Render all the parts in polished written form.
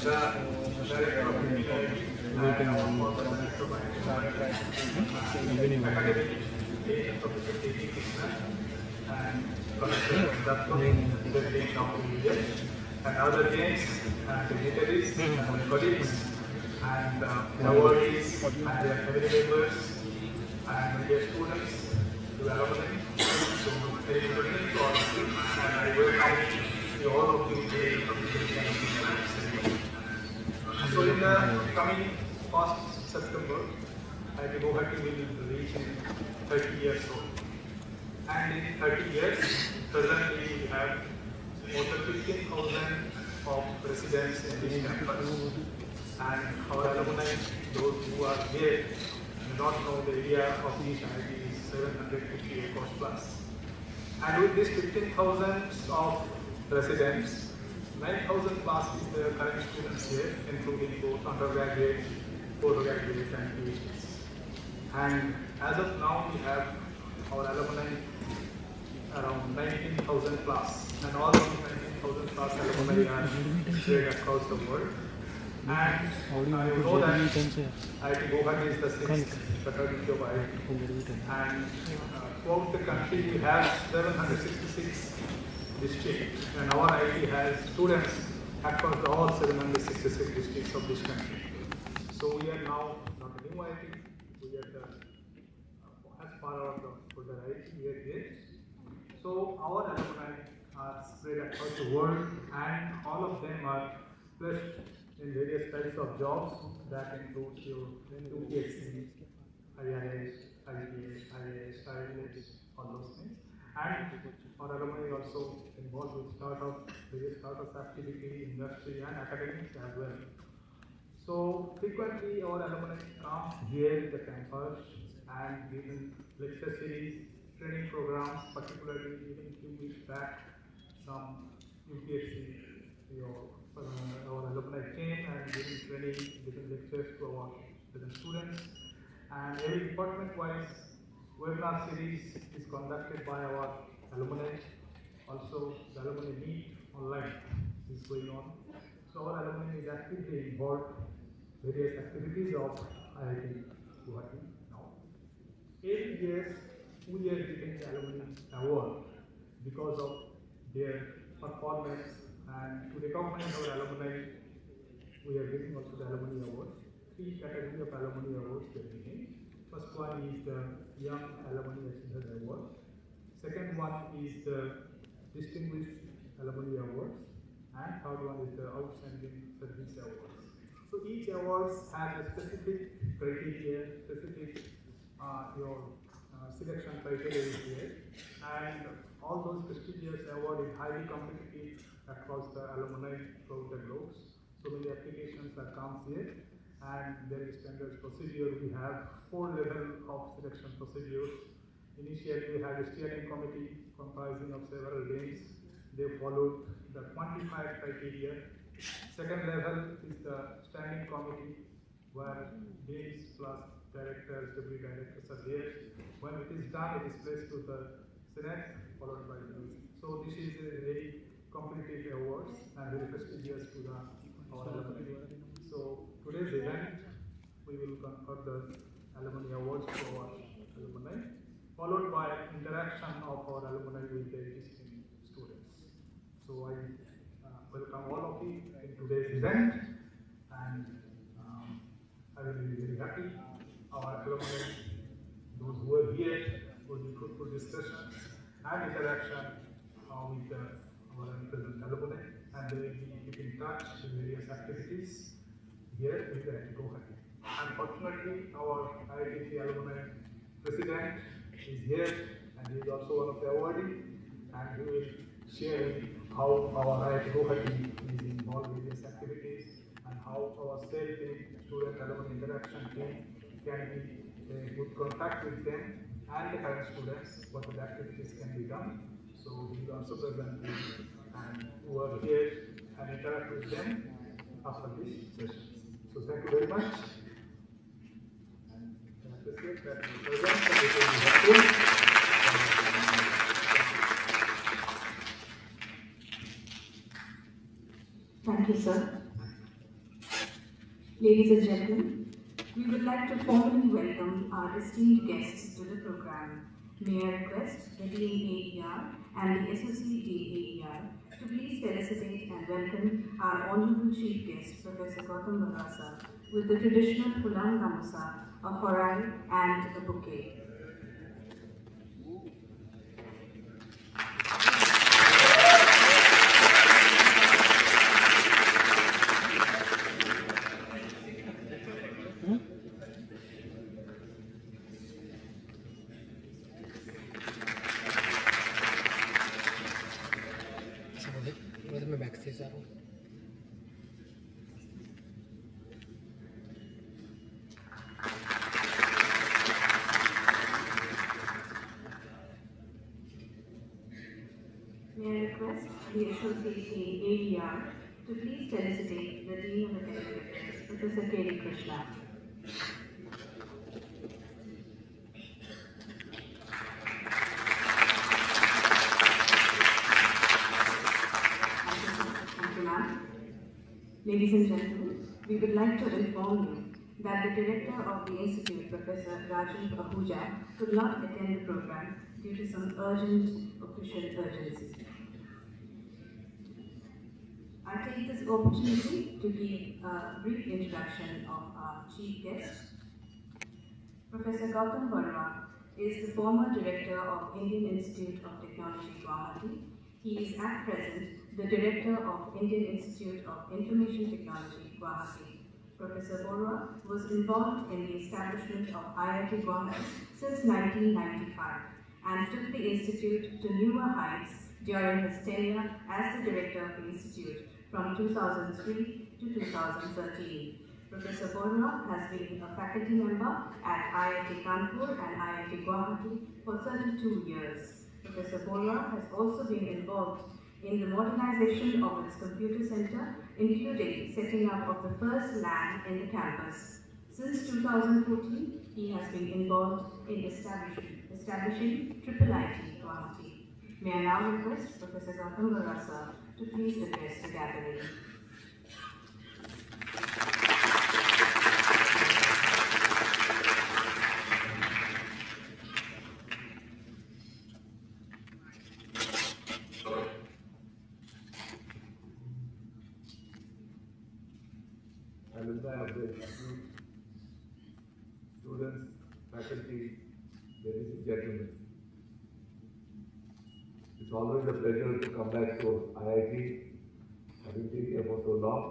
the director of the and our former director academic Professor Teja and Professor Dr. and other guests and dignitaries and colleagues and awardees and their family members and their students to alumni. So very good evening to all of you, and I welcome all of you today. So in the coming 1st September, IIT Guwahati will reach 30 years old. And in 30 years, presently we have more than 15,000 of residents in this campus. And our alumni, those who are here, do not know the area of each IIT is 750 acres plus. And with this 15,000 of residents, 9,000 plus is the current students here, including both undergraduate, postgraduate, and PhDs. And as of now, we have our alumni around 19,000 plus, and all of these 19,000 plus alumni are spread across the world. And you know that IIT Guwahati is the 6th fraternity of IIT. And throughout the country, we have 766 districts, and our IIT has students across all 766 districts of this country. So we are now not a new IIT, we are the, as part of the IIT, we are here. So our alumni are spread across the world, and all of them are placed in various types of jobs that include your UPSC, IIS, IPS, IAS, ILS, all those things. And our alumni also involved with startups, various startup activity, industry, and academics as well. So frequently our alumni come here in the campus and given lecture series, training programs, particularly even a few weeks back, some UPSC, our alumni came and giving training, giving lectures to our students. And every department-wise webinar series is conducted by our alumni. Also, the alumni meet online is going on. So our alumni is actively involved in various activities of IIT Guwahati now. 8 years, 2 years getting the alumni award because of their performance. And to recognize our alumni, we are giving also the alumni awards. 3 categories of alumni awards we are giving. First one is the Young Alumni Achievers Award. Second one is the Distinguished Alumni Awards. And third one is the Outstanding Service Awards. So each award has a specific criteria, specific selection criteria is here. And all those prestigious awards is highly competitive across the alumni throughout the globe. So many applications that comes here, and there is standard procedure. We have 4 levels of selection procedures. Initially, we have a steering committee comprising of several names. They followed the quantified criteria. Second level is the standing committee, where deans plus directors, deputy directors are there. When it is done, it is placed to the Senate, followed by the meeting. So this is a very competitive awards and very prestigious to our alumni. So today's event, we will confer the alumni awards to our alumni, followed by interaction of our alumni with the existing students. So I welcome all of you in today's event, and I will be very happy. Our alumni, those who are here, will be fruitful discussions and interaction with our present alumni, and they will be keeping in touch with various activities here in the IIT Guwahati. Unfortunately, our IIT alumni president is here, and he is also one of the awardees, and he will share how our IIT Guwahati is involved in various activities, and how our SAIL team, student alumni interaction team, can be in good contact with them and the current students, what the activities can be done. So we will also present and who are here and interact with them after this session. So thank you very much. And I appreciate that you present for this helpful. Thank you, sir. Ladies and gentlemen, we would like to formally welcome our esteemed guests to the program. May I request the Dean AER and the Associate Dean AER to please felicitate and welcome our Honorable Chief Guest, Professor Gautam Barasa, with the traditional Pulang Gamusa, a horai and a bouquet. May I request the Associate Dean AER to please felicitate the Dean of Academic Affairs, Professor K.D. Krishna. Thank you, ma'am. Ladies and gentlemen, we would like to inform you that the Director of the Institute, Professor Rajiv Ahuja, could not attend the program due to some urgent official urgency. I take this opportunity to give a brief introduction of our chief guest. Professor Gautam Barasa is the former director of Indian Institute of Technology, Guwahati. He is at present the director of Indian Institute of Information Technology, Guwahati. Professor Barasa was involved in the establishment of IIT Guwahati since 1995 and took the institute to newer heights during his tenure as the director of the institute from 2003 to 2013. Professor Barasa has been a faculty member at IIT Kanpur and IIT Guwahati for 32 years. Professor Barasa has also been involved in the modernization of its computer center, including setting up of the first LAN in the campus. Since 2014, he has been involved in establishing IIIT Guwahati. May I now request Professor Gautam Barasa to please address the gathering. Alumni of the Institute, students, faculty, ladies and gentlemen. It's always a pleasure to come back to IIT. I've been here for so long.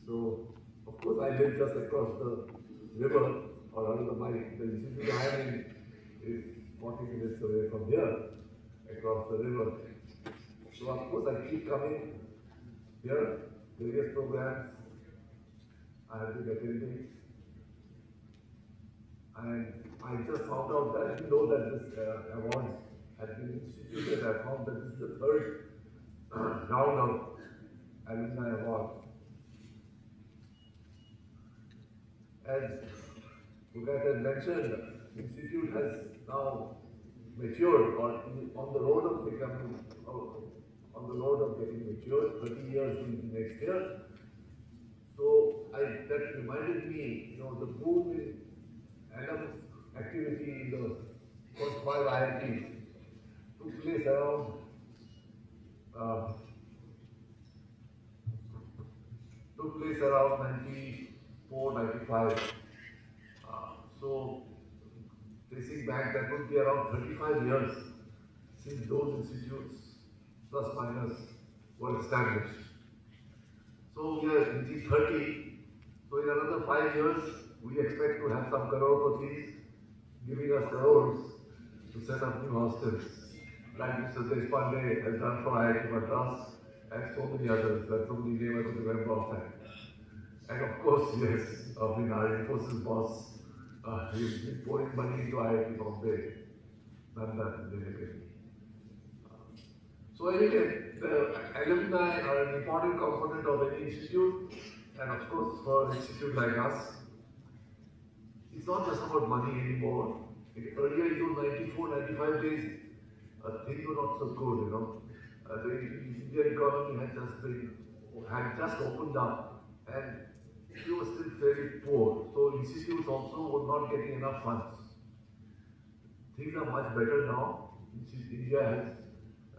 So, of course, I live just across the river, or rather, the institute I am in is 40 minutes away from here, across the river. So, of course, I keep coming here, various programs I have been attending, and I just found out that I didn't know that this award had been instituted. I found that this is the third round of Alumni Award. As Puneet had mentioned, the institute has now matured, or on the road of becoming, on the road of getting matured. 30 years will be next year. So that reminded me, the boom in alum activity in the first 5 IITs took place around 94, 95. So tracing back, that would be around 35 years since those institutes, plus minus, were established. So we are reaching 30. So in another 5 years, we expect to have some crores giving us crores to set up new hostels, like Mr. Deshpande has done for IIT Madras and so many others. That's the only name I could remember of that. And of course, yes, our Infosys boss, he's been pouring money into IIT Bombay, Nanda Limited. So anyway, the alumni are an important component of any institute, and of course for an institute like us, it's not just about money anymore. Earlier in those 94, 95 days, things were not so good, The Indian economy had just opened up, and we were still very poor. So institutes also were not getting enough funds. Things are much better now. India has,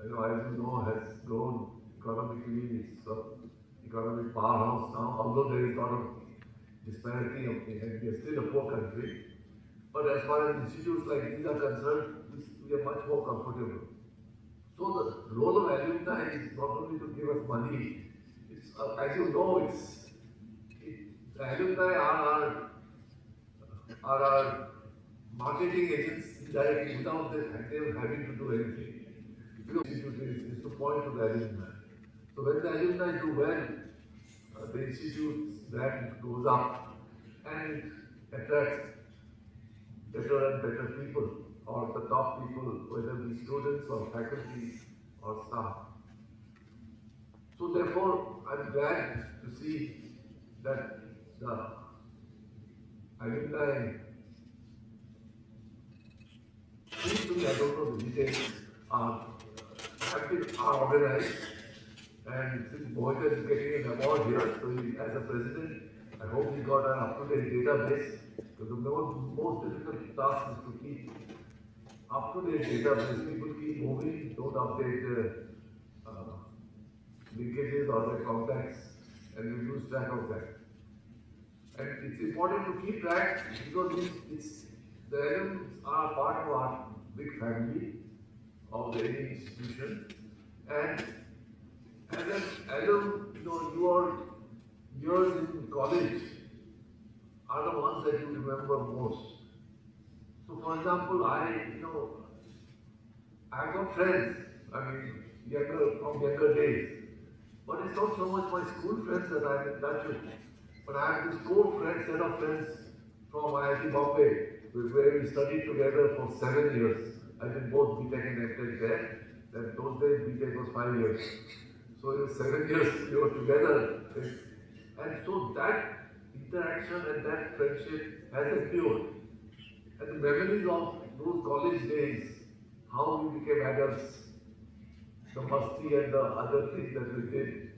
as you know, has grown economically. It's an economic powerhouse now, although there is a lot of disparity and we are still a poor country. But as far as institutes like these are concerned, we are much more comfortable. So the role of alumni is not only to give us money, it's, as you know, the alumni are our marketing agents indirectly without them having to do anything. Because the institute is to point to the alumni. So when the alumni do well, the institute's brand goes up and it attracts better and better people, or the top people, whether it be students or faculty or staff. So therefore, I'm glad to see that the alumni seems to me, I don't know the details, are organized, and since Mohit is getting an award here, so as a president, I hope he got an up-to-date database, because the most difficult task is to keep up-to-date database. People keep moving, don't update their linkages or their contacts, and we lose track of that. And it's important to keep track because the alums are part of our big family of any institution. And as an alum, your years in college are the ones that you remember most. So, for example, I've got friends, from younger days, but it's not so much my school friends that I'm in touch with. But I have this core set of friends from IIT Bombay, where we studied together for 7 years. I did both BTech and MTech there. Then those days BTech was 5 years. So in 7 years we were together. And so that interaction and that friendship has endured. And the memories of those college days, how we became adults, the masti and the other things that we did,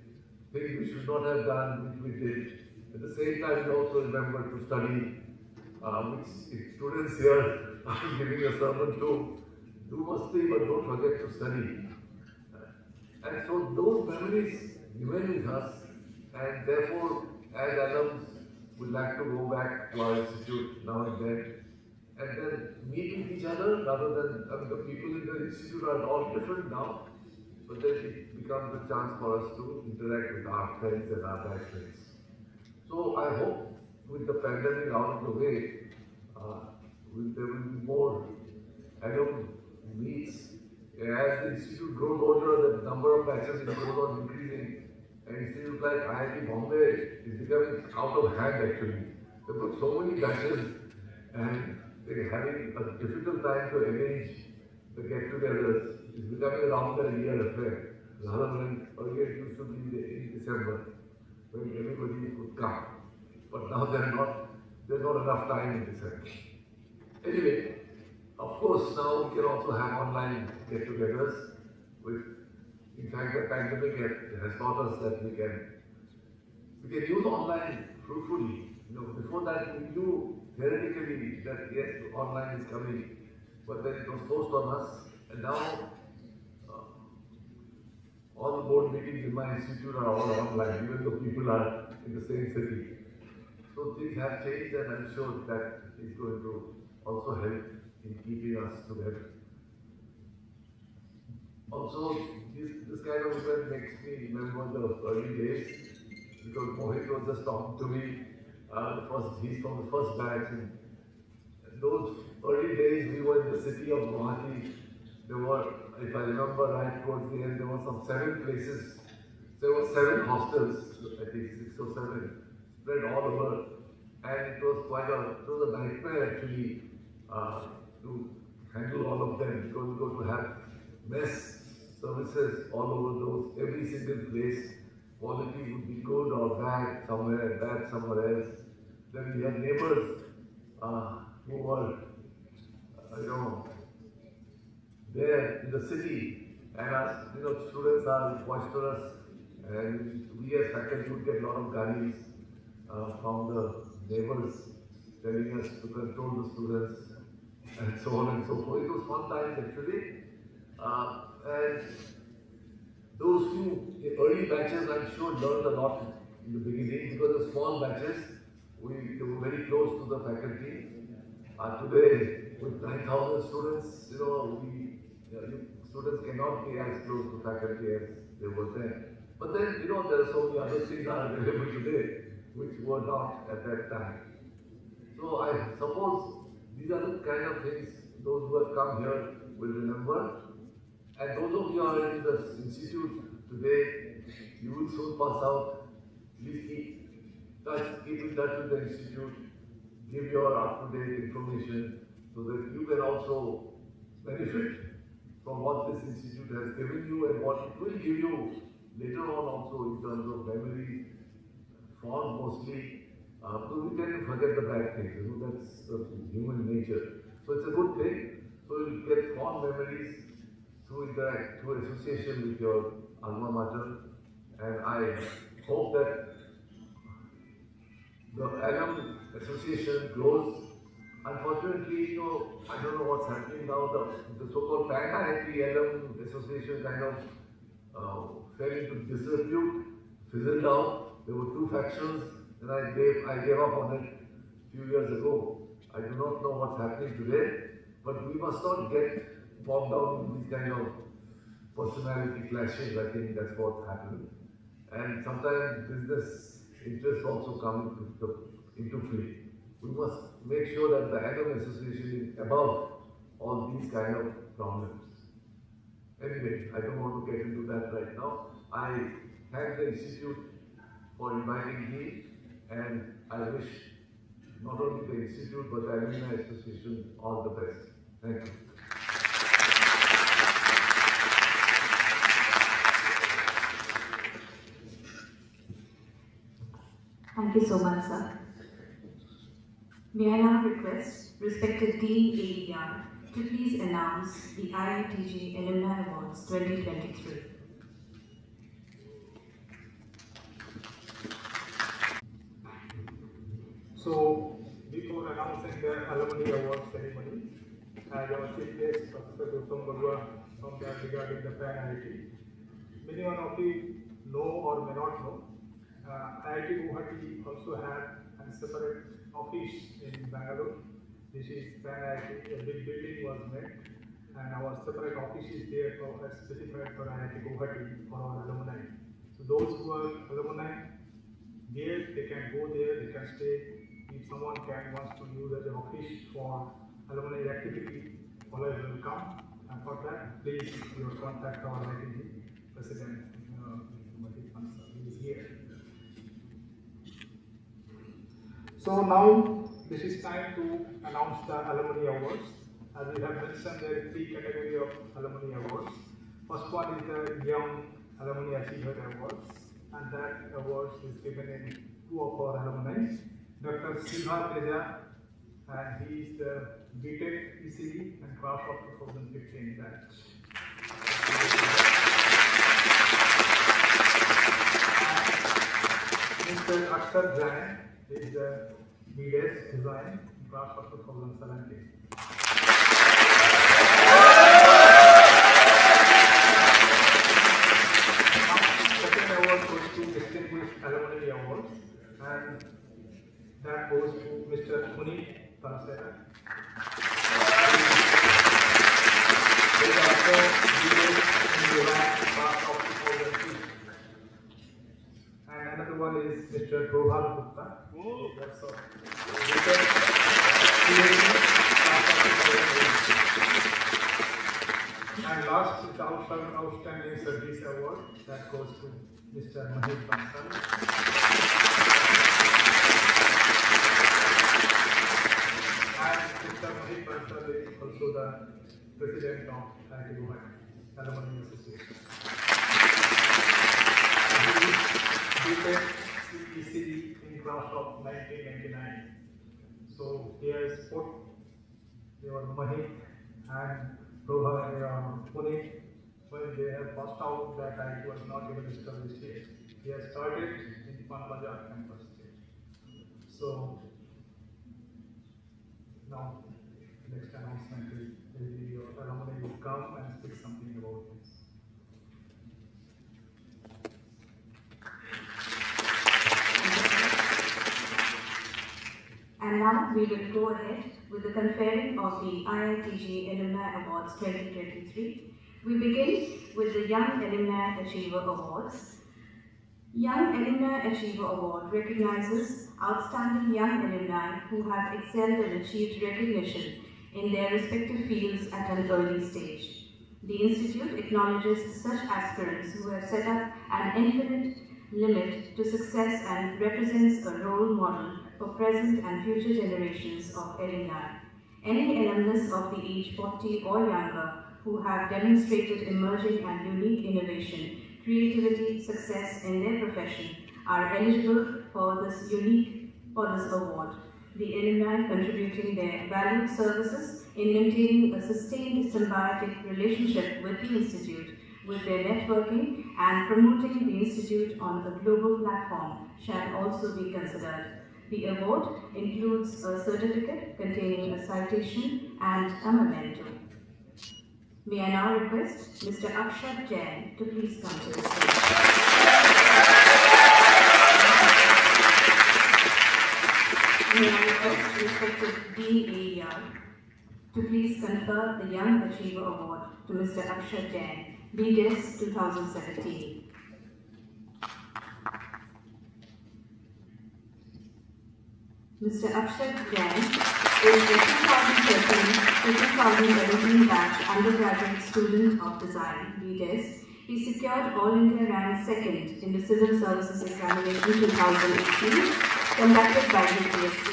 things we should not have done, which we did. At the same time, we also remember to study, which if students here are giving a sermon to do masti, but don't forget to study. And so those memories remain with us, and therefore, as alums, we'd like to go back to our institute now and then meet with each other rather than, the people in the institute are all different now, but then it becomes a chance for us to interact with our friends and our bad friends. So I hope with the pandemic out of the way, there will be more alum meets. As the institute grows older, the number of batches goes on increasing. And institutes like IIT Bombay is becoming out of hand actually. They've got so many batches and they're having a difficult time to arrange the get-togethers. It's becoming around a year affair. Rather than earlier it used to be in December, when everybody would come. But now there's not enough time in December. Anyway, of course now we can also have online get-togethers. In fact, the pandemic has taught us that we can use online fruitfully. Before that we knew theoretically that yes, online is coming, but then it was forced on us, and now all the board meetings in my institute are all online, even though people are in the same city. So things have changed, and I'm sure that is going to also help in keeping us together. Also, this kind of event makes me remember the early days, because Mohit was just talking to me. He's from the first batch. And those early days, we were in the city of Guwahati. There were, if I remember right, towards the end, there were some 7 places. There were 7 hostels, I think 6 or 7, spread all over. And it was a nightmare actually to handle all of them, because we got to have mess services all over every single place. Quality would be good or bad somewhere else. Then we have neighbors who were, there in the city, and as students are boisterous, and we as faculty would get a lot of galis. from the neighbors telling us to control the students and so on and so forth. It was fun times actually. And those few early batches, I'm sure, learned a lot in the beginning because the small batches, we were very close to the faculty. Today, with 9,000 students, students cannot be as close to faculty as they were then. But then, there are so many other things that are available today, which were not at that time. So I suppose these are the kind of things those who have come here will remember. And those of you who are in the institute today, you will soon pass out. Please keep in touch with the institute, give your up-to-date information so that you can also benefit from what this institute has given you and what it will give you later on also in terms of memories, fond mostly. So we tend to forget the bad things, that's human nature. So it's a good thing. So you'll get fond memories through association with your alma mater. And I hope that the Alumni Association grows. Unfortunately, I don't know what's happening now. The so-called Pan-IIT Alumni Association kind of fell into disrepute, fizzled out. There were two factions, and I gave up on it a few years ago. I do not know what's happening today, but we must not get bogged down in these kind of personality clashes. I think that's what happened. And sometimes business interests also come into play. We must make sure that the Alumni Association is above all these kind of problems. Anyway, I don't want to get into that right now. I thank the Institute for inviting me, and I wish not only the Institute but the Alumni Association all the best. Thank you. Thank you so much, sir. May I now request respected Dean ADR to please announce the IITG Alumni Awards 2023. So, before announcing the Alumni Award ceremony, as our chief guest, Professor Gupta regarding the Pan-IIT, many of you know or may not know, IIT Guwahati also had a separate office in Bangalore. This is Pan-IIT, a big building was made, and our separate office is there specified for IIT Guwahati for our alumni. So those who are alumni, there they can go there, they can stay. If someone wants to use as an office for alumni activity, always welcome. And for that, please contact our IIT President, Mohit Bansal, who is here. So now this is time to announce the Alumni Awards. As we have mentioned, there are three categories of Alumni Awards. First one is the Young Alumni Achiever Awards, and that award is given in two of our alumni. Dr. Siva, Teja, and he is the BTech ECD and class of 2015 batch. Mr. Akshat Jain is the BDS Design class of 2017. Second award goes to Distinguished Alumni Awards, and that goes to Mr. Puneet Talesara. He is also BDS in Design class of 2002. And another one is Mr. Prabhat Gupta. That's all. And last is the Outstanding Service Award. That goes to Mr. Mohit Bansal. And Mr. Mohit Bansal is also the President of IIT Guwahati Alumni Association. CEC in class of 1999. So here is put your Mahit and Puneet. When they have passed out, that IIT was not even established here. He has started in Panbajar campus. come and speak something about this. And now we will go ahead with the conferring of the IITG Alumni Awards 2023. We begin with the Young Alumni Achiever Awards. Young Alumni Achiever Award recognizes outstanding young alumni who have excelled and achieved recognition in their respective fields at an early stage. The Institute acknowledges such aspirants who have set up an infinite limit to success and represents a role model for present and future generations of alumni. Any alumnus of the age 40 or younger who have demonstrated emerging and unique innovation, creativity, success in their profession are eligible for this award. The alumni contributing their valued services in maintaining a sustained symbiotic relationship with the Institute, with their networking and promoting the Institute on a global platform shall also be considered. The award includes a certificate containing a citation and a memento. May I now request Mr. Akshat Jain to please come to the stage. May I request respected Dean AER to please confer the Young Achiever Award to Mr. Akshat Jain, BDES 2017. Mr. Akshat Jain is the 2013 to 2017 batch undergraduate student of design, BDES. He secured All India rank 2nd in the Civil Services Examination 2018, conducted by UPSC,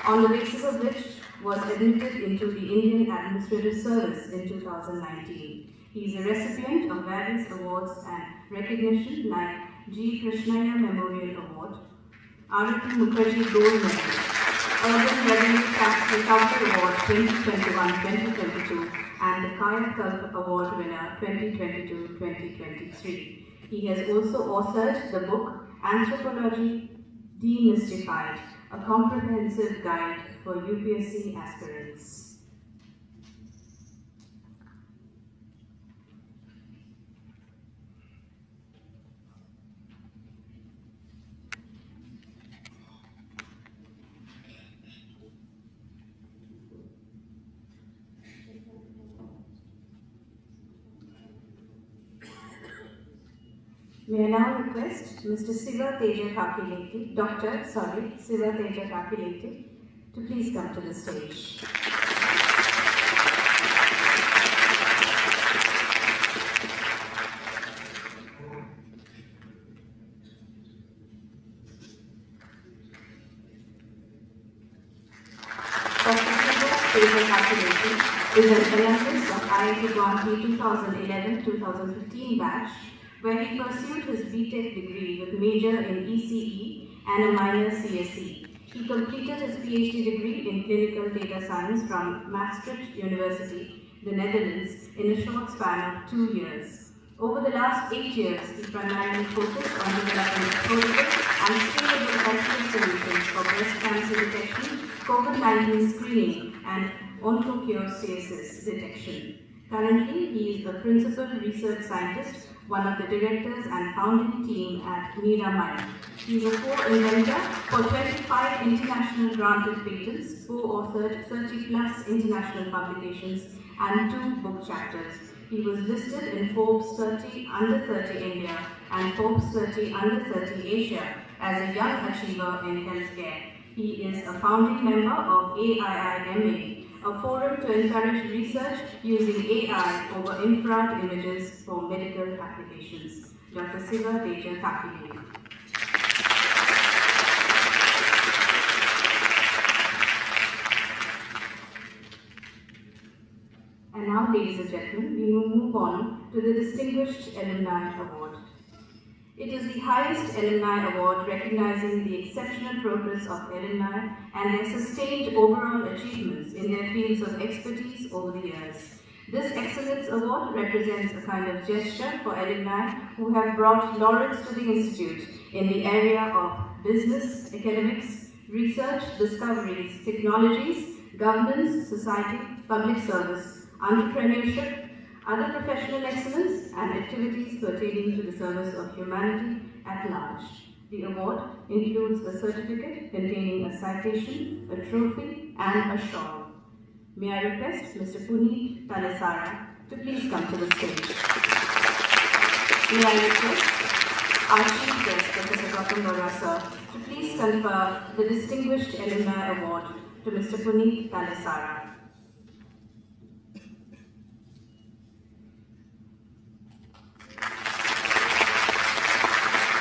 on the basis of which was admitted into the Indian Administrative Service in 2019. He is a recipient of various awards and recognition like G. Krishnaya Memorial Award, R.P. Mukherjee Gold Medal, Urban Revenue Tax Recovery Award 2021-2022, and the Kaya Kalp Award winner 2022-2023. He has also authored the book Anthropology Demystified, a comprehensive guide for UPSC aspirants. May I now request Mr. Siva Teja Kakileti, Siva Teja Kakileti, to please come to the stage. Dr. Siva Teja Kakileti is an alumnus of IIT Guwahati 2011-2015 batch, where he pursued his BTech degree with major in ECE and a minor CSE. He completed his PhD degree in clinical data science from Maastricht University, the Netherlands, in a short span of 2 years. Over the last 8 years, he primarily focused on developing affordable and scalable healthcare solutions for breast cancer detection, COVID-19 screening, and onchocerciasis detection. Currently, he is a principal research scientist, one of the directors and founding team at Mira. He is a co-inventor for 25 international granted patents, co-authored 30+ international publications, and 2 book chapters. He was listed in Forbes 30 Under 30 India and Forbes 30 Under 30 Asia as a young achiever in healthcare. He is a founding member of AIIMA, a forum to encourage research using AI over infrared images for medical applications. Dr. Siva Teja Kakileti. And now, ladies and gentlemen, we will move on to the Distinguished Alumni Award. It is the highest alumni award recognizing the exceptional progress of alumni and their sustained overall achievements in their fields of expertise over the years. This Excellence Award represents a kind of gesture for alumni who have brought laurels to the Institute in the area of business, academics, research, discoveries, technologies, governance, society, public service, entrepreneurship, other professional excellence, and activities pertaining to the service of humanity at large. The award includes a certificate containing a citation, a trophy, and a shawl. May I request Mr. Puneet Talesara to please come to the stage. May I request our Chief Guest, Professor Gautam Bora, sir, to please confer the Distinguished Alumni Award to Mr. Puneet Talesara.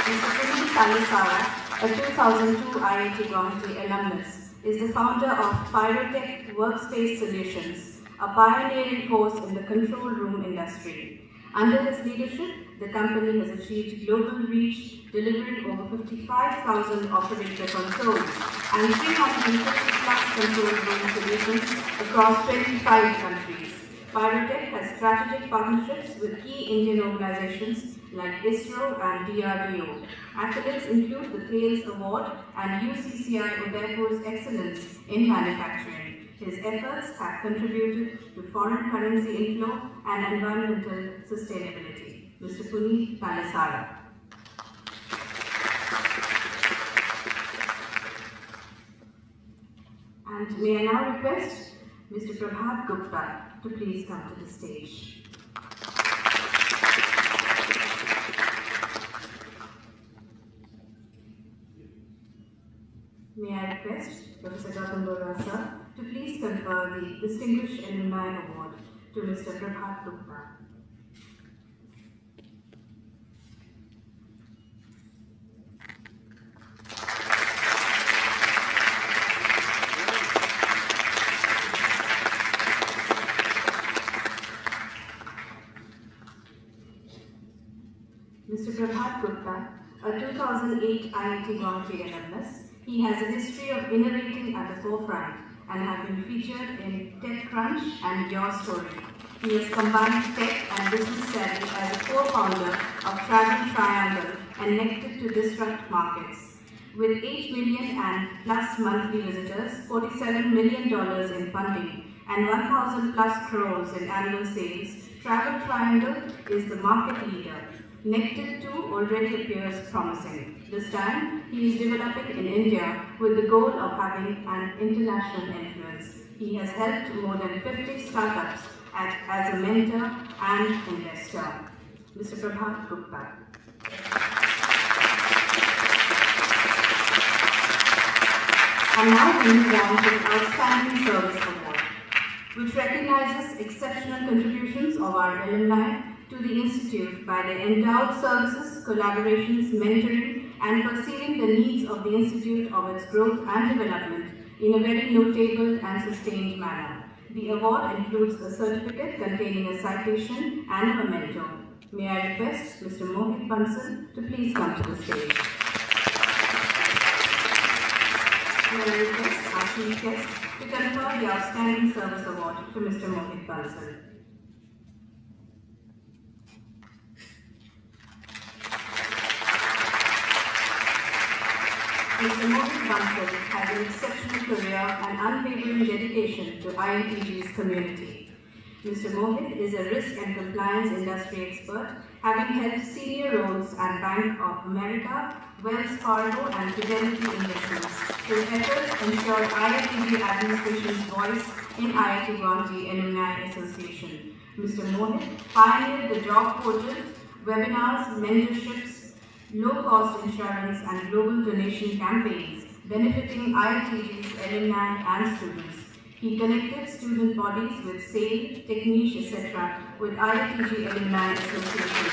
Mr. Puneet Talesara, a 2002 IIT Guwahati alumnus, is the founder of Pyrotech Workspace Solutions, a pioneering force in the control room industry. Under his leadership, the company has achieved global reach, delivering over 55,000 operator consoles and 350 plus control room solutions across 25 countries. Pyrotech has strategic partnerships with key Indian organizations like ISRO and DRDO. Accolades include the Thales Award and UCCI Udaipur's Excellence in Manufacturing. His efforts have contributed to foreign currency inflow and environmental sustainability. Mr. Puneet Talesara. And may I now request Mr. Prabhat Gupta to please come to the stage. May I request Professor Gautam Bora, sir, to please confer the Distinguished Alumni Award to Mr. Prabhat Gupta. Mr. Prabhat Gupta, a 2008 IIT Guwahati alumnus, he has a history of innovating at the forefront and has been featured in TechCrunch and Your Story. He has combined tech and business savvy as a co-founder of Travel Triangle and Connected to Disrupt Markets. With 8 million and plus monthly visitors, $47 million in funding, and 1,000 plus crores in annual sales, Travel Triangle is the market leader. Connected to already appears promising. This time, he is developing in India with the goal of having an international influence. He has helped more than 50 startups as a mentor and investor. Mr. Prabhat Gupta. And now we move on to the Outstanding Service Award, which recognizes exceptional contributions of our alumni to the Institute by their endowed services, collaborations, mentoring, and perceiving the needs of the Institute of its growth and development in a very notable and sustained manner. The award includes a certificate containing a citation and a memento. May I request Mr. Mohit Bansal to please come to the stage. May I request our Chief Guest to confer the Outstanding Service Award to Mr. Mohit Bansal. Mr. Mohit Bansal has an exceptional career and unwavering dedication to IITG's community. Mr. Mohit is a risk and compliance industry expert, having held senior roles at Bank of America, Wells Fargo, and Fidelity Investments. His efforts ensure IITG administration's voice in IIT Guwahati Alumni Association. Mr. Mohit pioneered the job portal, webinars, mentorships, low-cost insurance, and global donation campaigns benefiting IITG's alumni and students. He connected student bodies with SAIL, Technique, etc. with IITG Alumni Association.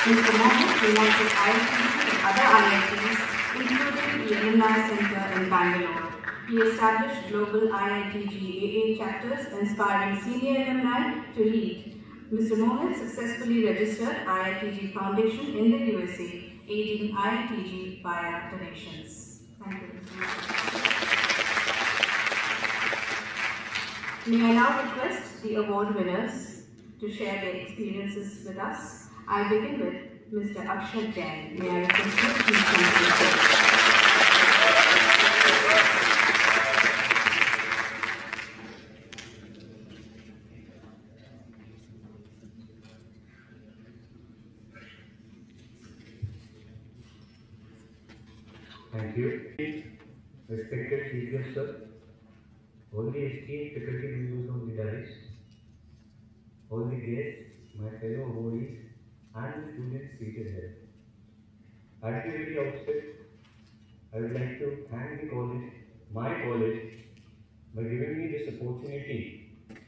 Mr. Mohit united IITG with other IITs, including the Alumni Center in Bangalore. He established global IITG AA chapters, inspiring senior alumni to lead. Mr. Mohit successfully registered IITG Foundation in the USA, aiding IITG via donations. Thank you, Mr. Mohit. May I now request the award winners to share their experiences with us. I begin with Mr. Akshat Jain. May I request you to please come to the stage. Respected Chief Guest Sir, all the esteemed faculty members on the dais, all the guests, my fellow awardees, and the students seated here. At the very outset, I would like to thank the college, my college, by giving me this opportunity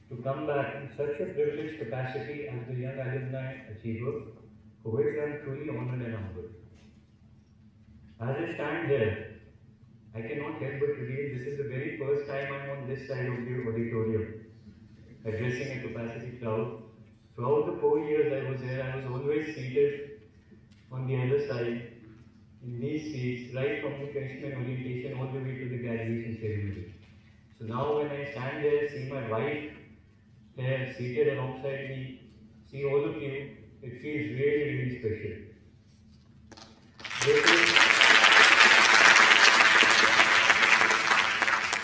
to come back in such a privileged capacity as the young alumni achiever, for which I am truly honored and humbled. As I stand here, I cannot help but reveal this is the very first time I am on this side of the auditorium, addressing a capacity crowd. Throughout the 4 years I was here, I was always seated on the other side, in these seats, right from the freshman orientation all the way to the graduation ceremony. So now when I stand there, see my wife here seated alongside me, see all of you, it feels really, really special.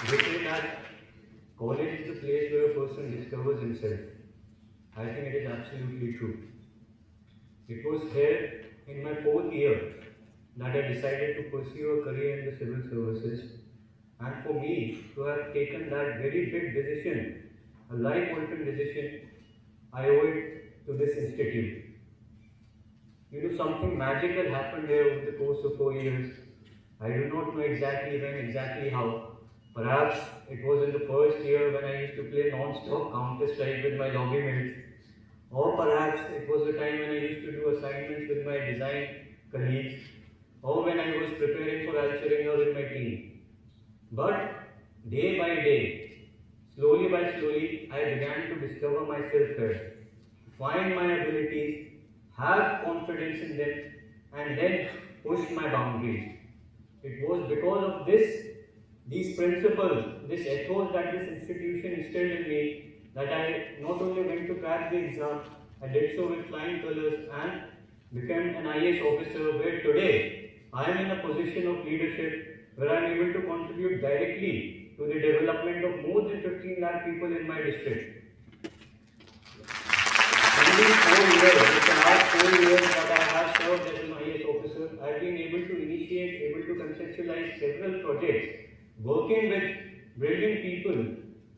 They say that college is the place where a person discovers himself. I think it is absolutely true. It was here in my 4th year that I decided to pursue a career in the civil services, and for me to have taken that very big decision, a life-altering decision, I owe it to this institute. You know, something magical happened here over the course of 4 years. I do not know exactly when, exactly how. Perhaps it was in the first year when I used to play non-stop Counter-Strike with my lobby mates, or perhaps it was the time when I used to do assignments with my design colleagues, or when I was preparing for Alumni with my team. But day by day, slowly by slowly, I began to discover myself here, find my abilities, have confidence in them, and then push my boundaries. It was because of these principles, this ethos that this institution instilled in me, that I not only went to crack the exam, I did so with flying colors and became an IAS officer, where today I am in a position of leadership where I am able to contribute directly to the development of more than 15 lakh people in my district. In these 4 years, in the last 4 years that I have served as an IAS officer, I have been able to initiate, able to conceptualize several projects, working with brilliant people,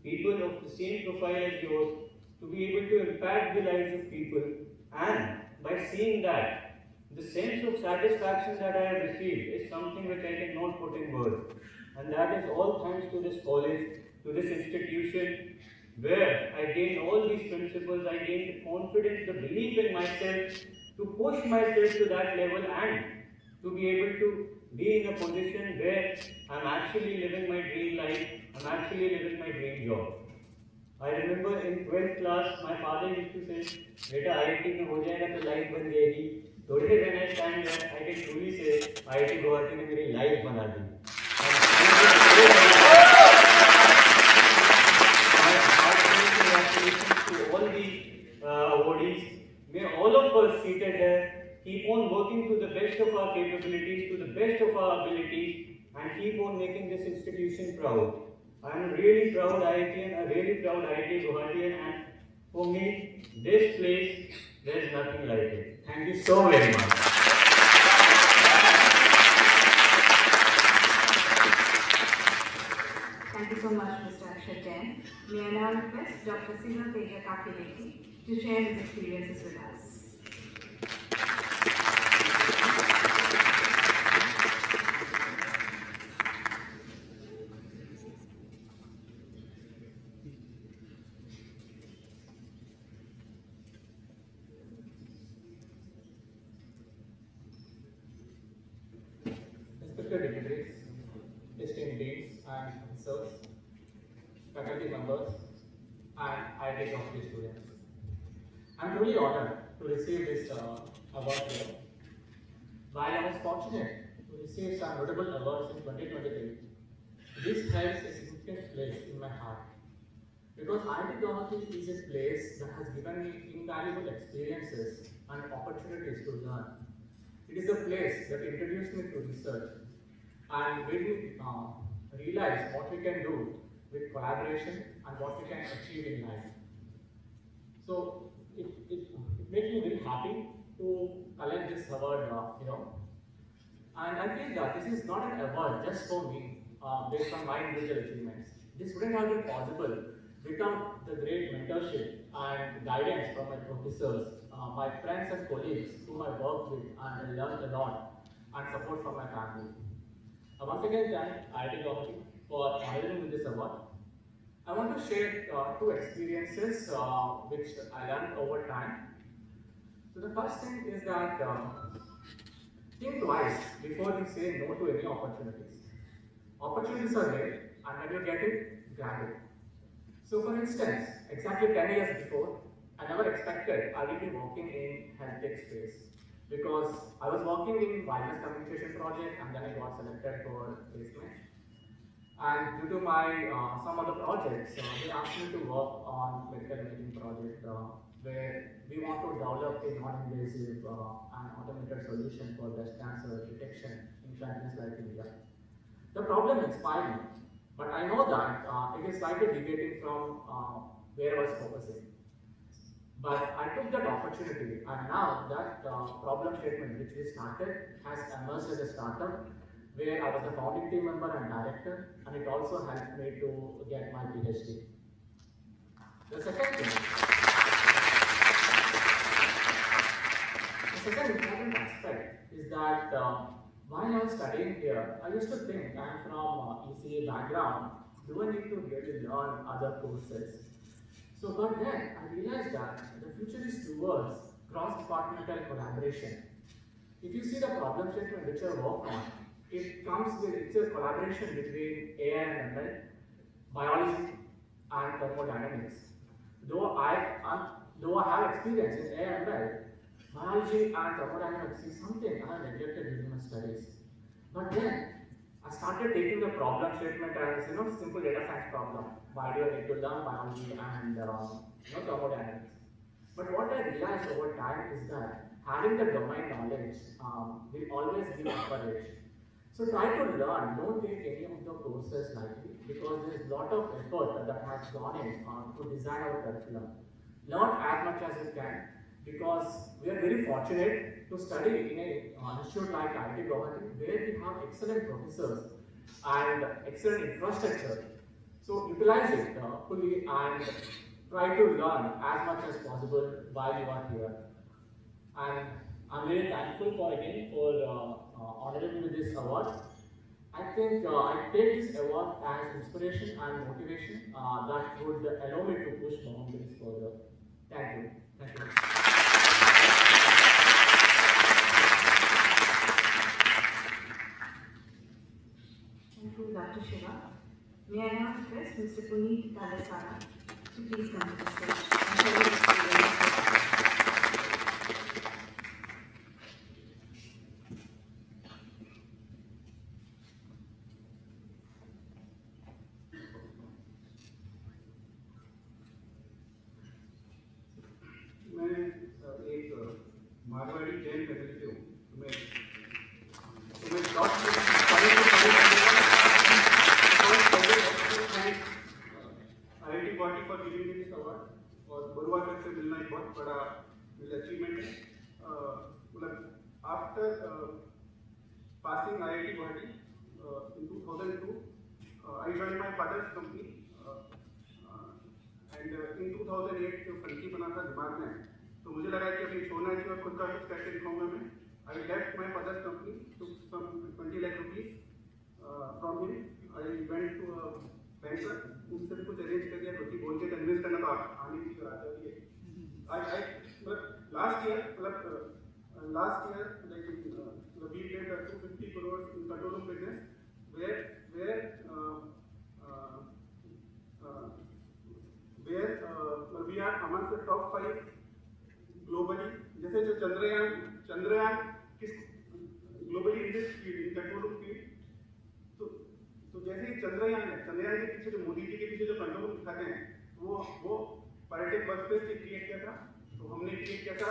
people of the same profile as yours, to be able to impact the lives of people, and by seeing that, the sense of satisfaction that I have received is something which I cannot put in words. And that is all thanks to this college, to this institution, where I gained all these principles, I gained the confidence, the belief in myself, to push myself to that level and to be able to be in a position where I'm actually living my dream life, I'm actually living my dream job. I remember in 12th class, my father used to say, "Beta, IIT mein ho jayega to life ban jayegi." Today when I stand there, I can truly say, IIT Guwahati ne meri life bana di. Congratulations to all the awardees. May all of us seated here keep on working to the best of our capabilities, to the best of our abilities, and keep on making this institution proud. I am really proud IITian, a really proud IIT Guwahatian, and for me, this place, there is nothing like it. Thank you so very much. Thank you so much, Mr. Akshat Jain. May I now request Dr. Siva Teja Kakileti to share his experiences with us. Respected dignitaries, esteemed deans and officers, faculty members, and IIT Guwahati students. I am truly honored to receive this award here. While I was fortunate to receive some notable awards in 2023, this holds a significant place in my heart. Because IIT Guwahati is a place that has given me invaluable experiences and opportunities to learn. It is a place that introduced me to research and made me realize what we can do with collaboration and what we can achieve in life. So it makes me very happy to collect this award, And I feel that this is not an award just for me, based on my individual achievements. This wouldn't have been possible without the great mentorship and guidance from my professors, my friends and colleagues whom I worked with and I learned a lot, and support from my family. Once again, thank IIT Guwahati for honoring me with this award. I want to share two experiences which I learned over time. So the first thing is that think twice before you say no to any opportunities. Opportunities are there, and when you get it, grab it. So for instance, exactly 10 years before, I never expected I would be working in health tech space because I was working in wireless communication project and then I got selected for placement. And due to my some other projects, they asked me to work on medical imaging project where we want to develop a non-invasive and automated solution for breast cancer detection in countries like India. The problem inspired me, but I know that it is slightly deviating from where I was focusing. But I took that opportunity, and now that problem statement which we started has emerged as a startup where I was the founding team member and director, and it also helped me to get my PhD. The second important aspect is that while I was studying here, I used to think I'm from ECA background, do I need to really learn other courses? So, but then I realized that the future is towards cross-departmental collaboration. If you see the problem statement which I work on, it comes with it's a collaboration between AI and ML, biology, and thermodynamics. Though I have experience in AI and ML, biology and thermodynamics is something I have neglected during my studies. But then I started taking the problem statement as simple data science problem. Why do I need to learn biology and thermodynamics? But what I realized over time is that having the domain knowledge will always give upper edge. So try to learn, don't take any of the courses lightly because there is a lot of effort that has gone in to design our curriculum. Learn as much as you can because we are very fortunate to study in an institute like IIT Guwahati where we have excellent professors and excellent infrastructure. So utilize it fully and try to learn as much as possible while you are here. And I'm very thankful for honoring me with this award. I think I take this award as inspiration and motivation that would allow me to push boundaries further. Thank you. Thank you. Thank you, Dr. Siva. May I now request Mr. Puneet Talesara to please come to the stage and share his experience. मैं एक Marwari Jain faculty हूँ मैं dot IIT Guwahati for giving me this award और Barua sir से मिलना एक बहुत बड़ा मेरा अचीवमेंट है मतलब after passing IIT Guwahati in 2002 I joined my father's company and in 2008 जो फंकी बना था दिमाग में तो मुझे लगा कि अभी छोड़ना चाहिए और खुद का कुछ करके दिखाऊंगा मैं I left my father's company, took some 20 lakh rupees from him. I went to a banker, उनसे भी कुछ अरेंज कर दिया क्योंकि बोल के कन्विंस करना तो आने की बात है last year like we did 250 crores in control business where we are amongst the top 5 globally. जैसे जो चंद्रयान किस globally leaders field control field तो जैसे ही चंद्रयान के पीछे जो मोदी जी के पीछे जो कंट्रोल दिखाते हैं वो पर्यटक वर्क स्पेस के क्रिएट किया था तो हमने क्रिएट किया था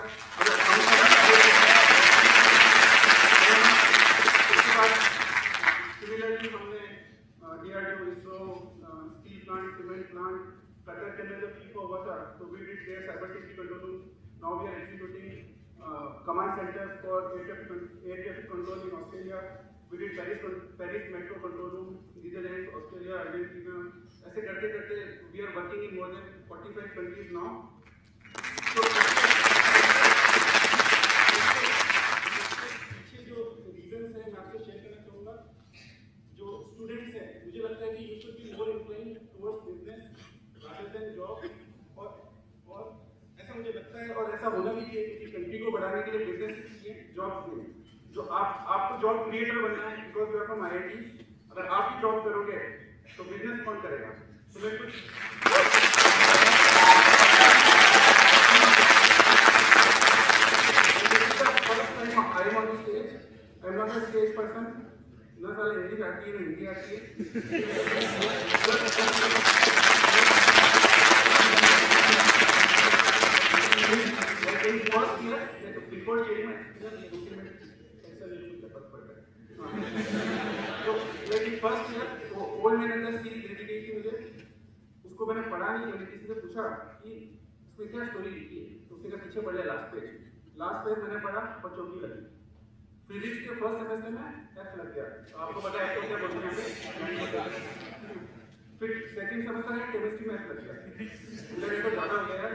सिमिलरली हमने DRDO ISRO steel plant cement plant Qatar के अंदर जो फीफा हुआ था तो we did their cyber security control. Now we are executing command center for air traffic control in Australia. We did Paris Metro Control Room, Netherlands, Australia, Argentina. ऐसे करते करते we are working in more than 45 countries now. So पीछे जो reasons हैं मैं आपसे share करना चाहूँगा. जो students हैं, मुझे लगता है कि you should be more inclined towards business rather than job. और ऐसा मुझे लगता है और ऐसा होना भी चाहिए कि कंट्री को बढ़ाने के लिए बिजनेस चाहिए, जॉब चाहिए. जो आपको जॉब क्रिएटर बनना है because you are from IIT. अगर आप ही जॉब करोगे तो बिजनेस कौन करेगा? तो मैं कुछ I am on the stage. I am not a stage person. न साल हिंदी आती है न हिंदी आती है. In first year, before sharing my experience, तो लेकिन फर्स्ट ईयर ओल्ड मैन अंदर सीरीज रेडी गई थी मुझे. उसको मैंने पढ़ा नहीं. मैंने किसी से पूछा कि इसमें क्या स्टोरी लिखी है. तो उसने कहा पीछे पढ़ लिया लास्ट पेज मैंने पढ़ा और चौकी लगी. फिजिक्स के फर्स्ट सेमेस्टर में एफ लग गया. आपको पता है तो क्या बोलते हैं. फिर सेकंड सेमेस्टर में केमिस्ट्री में एफ लग गया. मुझे तो ज़्यादा हो गया यार,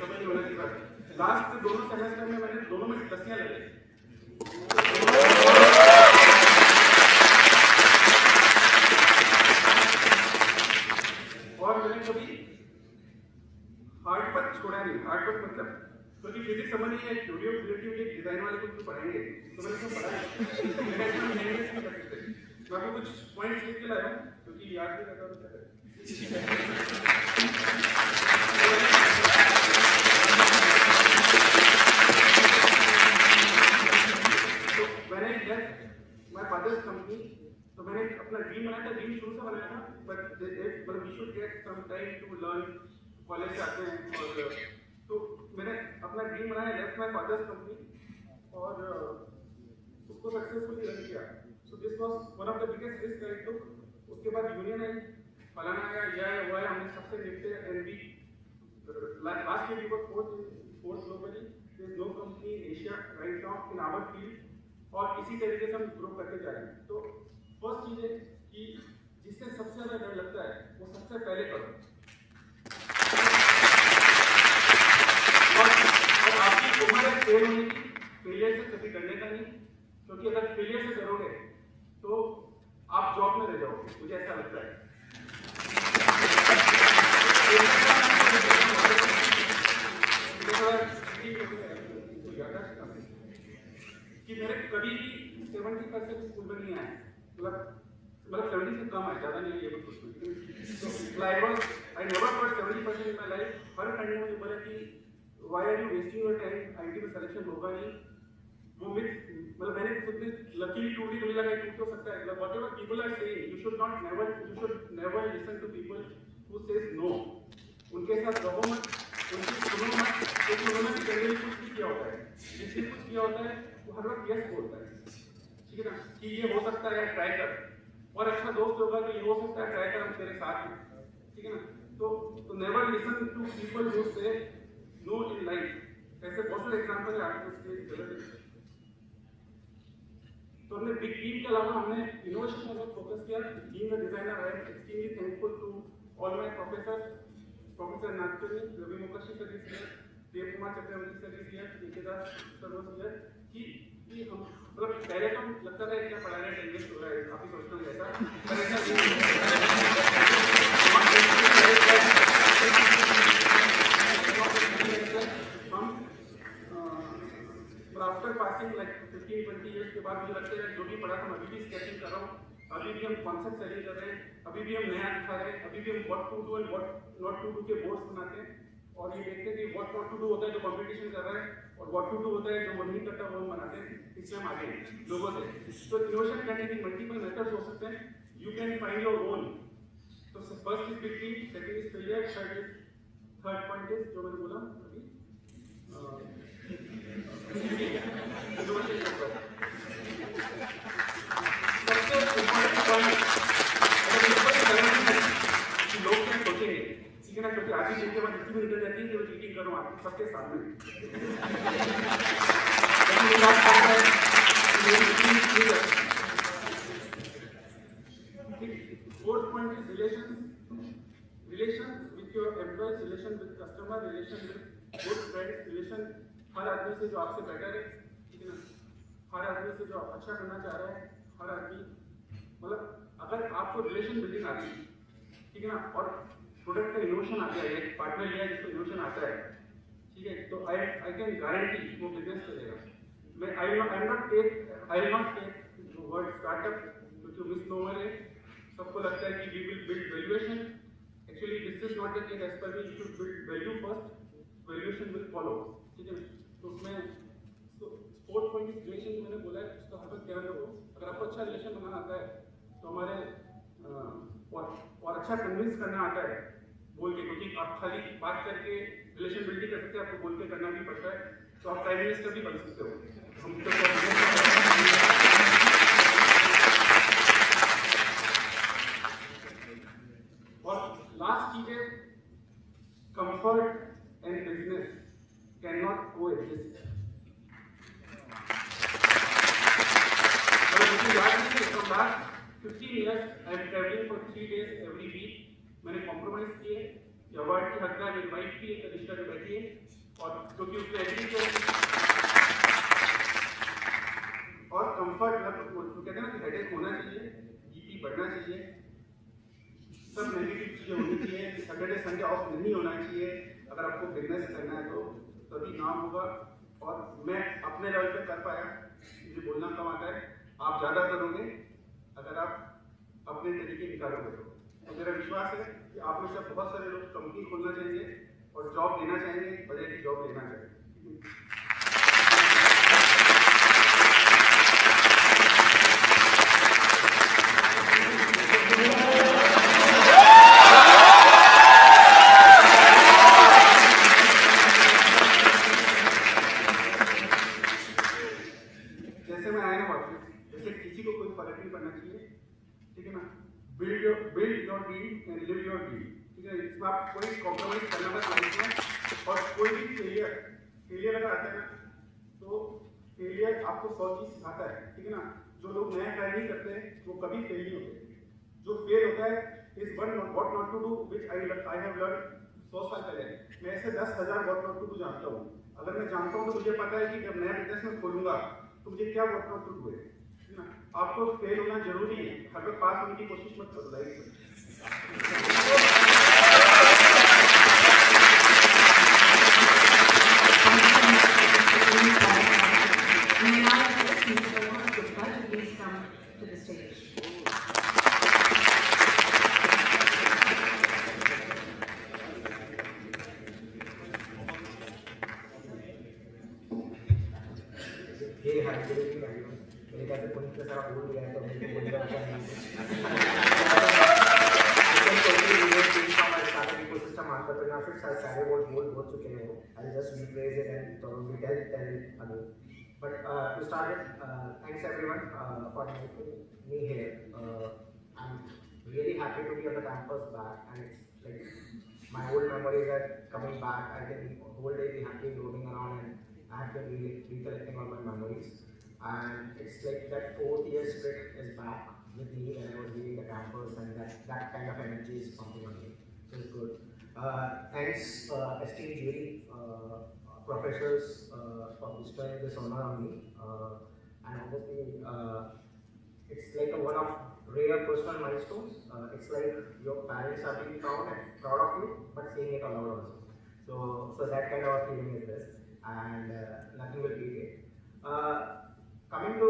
समझ नहीं होना चाहिए. लास्ट दोनों सेमेस्टर में मैंने दोनों में 10 लगे. और मैंने कभी हार्ड वर्क छोड़ा नहीं. हार्ड वर्क मतलब क्योंकि फिजिक्स समझ नहीं है, थ्योरी ऑफ रिलेटिविटी डिजाइन वाले कुछ पढ़ाएंगे तो मैंने उसको पढ़ा. मैं आपको कुछ पॉइंट्स लिख के लाया हूँ क्योंकि याद नहीं रहता तो मैंने माय फादर्स कंपनी. तो मैंने अपना ड्रीम बनाया था. ड्रीम शुरू से बनाया था but we should get some time to learn. College आते हैं और तो मैंने अपना ड्रीम बनाया. लेफ्ट माय फादर्स कंपनी और उसको सक्सेसफुली रन किया. So this was one of the biggest risk I took. उसके बाद यूनियन आई, फलाना आया, यह आया, वो आया. हमने सबसे निपटे and we last year we were fourth globally. There is no company in Asia right now in our field. और इसी तरीके से हम ग्रो करते जा रहे हैं. तो फर्स्ट चीज है कि जिससे सबसे ज्यादा डर लगता है वो सबसे पहले करो. और आपकी उम्र है फेल होने की. फेलियर से कभी डरने का नहीं, क्योंकि अगर फेलियर से डरोगे तो आप जॉब में रह जाओगे. मुझे ऐसा लगता है. कि मेरे कभी भी 70% स्कूल में नहीं आए. मतलब 70 से कम आए, ज़्यादा नहीं है ये कुछ. तो I never got 70% in my life. हर फ्रेंड ने मुझे बोला कि why are you wasting your time, IT में सिलेक्शन होगा नहीं. वो मतलब मैंने खुद लकीली टूटी मुझे लगा टूट तो सकता है. Whatever people are saying you should never listen to people who says no. उनके साथ रहो मत, उनकी सुनो मत, क्योंकि उन्होंने जनरली कुछ भी किया होता है. जिसने कुछ किया होता है वो हर वक्त यस बोलता है. ठीक है ना, कि ये हो सकता है ट्राई कर. और अच्छा दोस्त होगा तो ये हो सकता है ट्राई कर, हम तेरे साथ हैं. ठीक है ना. तो never listen to people who say no in life. ऐसे बहुत सारे एग्जांपल है आपको इसके गलत. तो हमने बिग टीम के अलावा हमने इनोवेशन पर बहुत फोकस किया. टीम में डिजाइनर है. Extremely thankful to all my professor Nagpuri, Ravi Mukherjee sir is here, Dev Kumar Chakraborty sir is here, Teja sir was here. कि हम मतलब पहले तो लगता था क्या पढ़ा रहे हैं, टेंशन हो रहा है, काफी सोचना है ऐसा. पर ऐसा हम आफ्टर पासिंग लाइक 15-20 इयर्स के बाद मुझे लगता है जो भी पढ़ा था अभी भी स्केचिंग कर रहा हूँ. अभी भी हम कॉन्सेप्ट सेटिंग कर रहे हैं. अभी भी हम नया दिखा रहे हैं. अभी भी हम what to do and what not to do के बोर्ड्स बनाते हैं. और ये देखते हैं कि व्हाट नॉट टू डू होता है जो कंपटीशन कर रहा है, और व्हाट टू डू होता है जो वो नहीं करता वो हम बनाते हैं. इसलिए हम आगे हैं लोगों से. तो इनोवेशन करने के मल्टीपल मेथड्स हो सकते हैं. You can find your own. तो first is big team, second is failure, third point is जो मैंने बोला अभी इनोवेशन के ऊपर. सबसे इम्पोर्टेंट पॉइंट लोग क्या सोचेंगे. ठीक है ना, क्योंकि आज ही दिन के बाद भी निकल जाती है कि मैं चीटिंग करूँ आपको सबके सामने। Fourth point is relation with your employees, relation with customer, relation with good friends, relation हर आदमी से जो आपसे बेटर है, ठीक है ना, हर आदमी से जो अच्छा करना चाह रहा है, हर आदमी मतलब अगर आपको रिलेशन बिल्डिंग आती है, ठीक है ना, और प्रोडक्ट का इनोवेशन आ गया, एक पार्टनर लिया जिसको इनोवेशन आता है, ठीक है, तो आई कैन गारंटी वो बिजनेस चलेगा। मैं I will not take word startup क्योंकि मिसनोमर है, सबको लगता है कि we will build valuation, actually this is not the case, as per we should build value first, valuation will follow, ठीक है। तो उसमें फोर्थ पॉइंट इज रिलेशन, मैंने बोला है उसका हर वक्त ध्यान रखो। अगर आपको अच्छा रिलेशन बनाना आता है तो हमारे और अच्छा कन्विंस करना आता है बोल के, क्योंकि आप खाली बात करके रिलेशन बिल्ड कर सकते हैं, आपको बोल के करना भी पड़ता है, तो आप प्राइम मिनिस्टर भी बन सकते हो। और लास्ट चीज है comfort and business can not को exist. From last 15 years, I am traveling for 3 days every week. मैंने कॉम्प्रोमाइज किए, अवार्ड की हक है, मेरी वाइफ भी एक रिश्ता में बैठी है और क्योंकि उसने एग्री किया और कंफर्ट मतलब तो कहते हैं ना कि हेडेक होना चाहिए, बीपी बढ़ना चाहिए, सब नेगेटिव चीजें होनी चाहिए, सैटरडे संडे ऑफ नहीं होना चाहिए। अगर आपको बिजनेस करना है तो तभी नाम होगा। और मैं अपने लेवल पे कर पाया, मुझे बोलना कम आता है, आप ज़्यादा करोगे अगर आप अपने तरीके निकालोगे तो मेरा विश्वास है कि आप में से बहुत सारे लोग कंपनी खोलना चाहेंगे और जॉब लेना चाहेंगे, बड़े की जॉब लेना चाहेंगे। जैसे मैं आया ना वापस, जैसे किसी को कोई फर्क नहीं पड़ना चाहिए, ठीक है ना, build your dream and live your dream, ठीक है। इसमें आप कोई कॉम्प्रोमाइज करना मत लाइफ में, और कोई भी फेलियर अगर आता है ना तो फेलियर आपको 100 चीज सिखाता है, ठीक है ना। जो लोग नया ट्राई नहीं करते वो कभी फेल नहीं होते। जो फेल होता है is one what not to do which I have learn 100 साल पहले। मैं ऐसे 10,000 व्हाट नॉट टू डू जानता हूँ। अगर मैं जानता हूँ तो मुझे पता है कि जब नया बिजनेस में खोलूंगा तो मुझे क्या व्हाट नॉट टू डू है ना। आपको फेल होना जरूरी है, हर वक्त पास होने की कोशिश मत करो लाइफ में। May I ask Mr. Prabhat Gupta to please come to the stage. Hey, hi, good evening everyone. मेरे ख्याल से पुनीत ने सारा बोल दिया है तो मेरे को बोलने का नहीं है। startup ecosystem entrepreneurship सारे बोल चुके हैं वो। I'll just rephrase it and probably tell it again. But to start it, thanks everyone for inviting me here. I'm really happy to be on the campus back, and it's like my old memories are coming back. I can whole day be happy roaming around, and I have been really recollecting all my memories. And it's like that 4th year spirit is back with me when I was leaving the campus, and that kind of energy is pumping on me. So it's good. Thanks, esteemed jury, professors, for bestowing this honor on me. And obviously, it's like one of rare personal milestones. It's like your parents are being proud of you, but saying it aloud also. So that kind of feeling is this, and nothing will beat it. Coming to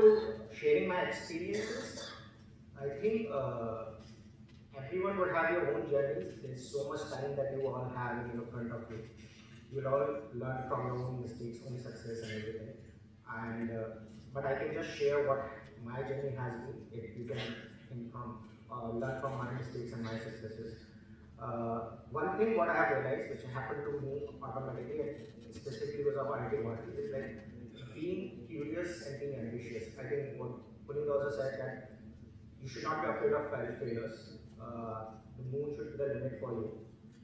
sharing my experiences, I think everyone would have your own journeys. There's so much time that you all have in front of you. You'll all learn from your own mistakes, own success and everything. And but I can just share what my journey has been. If you can learn from my mistakes and my successes. One thing what I have realized, which happened to me automatically, and specifically because of IT work, is like being curious and being ambitious. I think what Puneet also said, that you should not be afraid of failures. The moon should be the limit for you.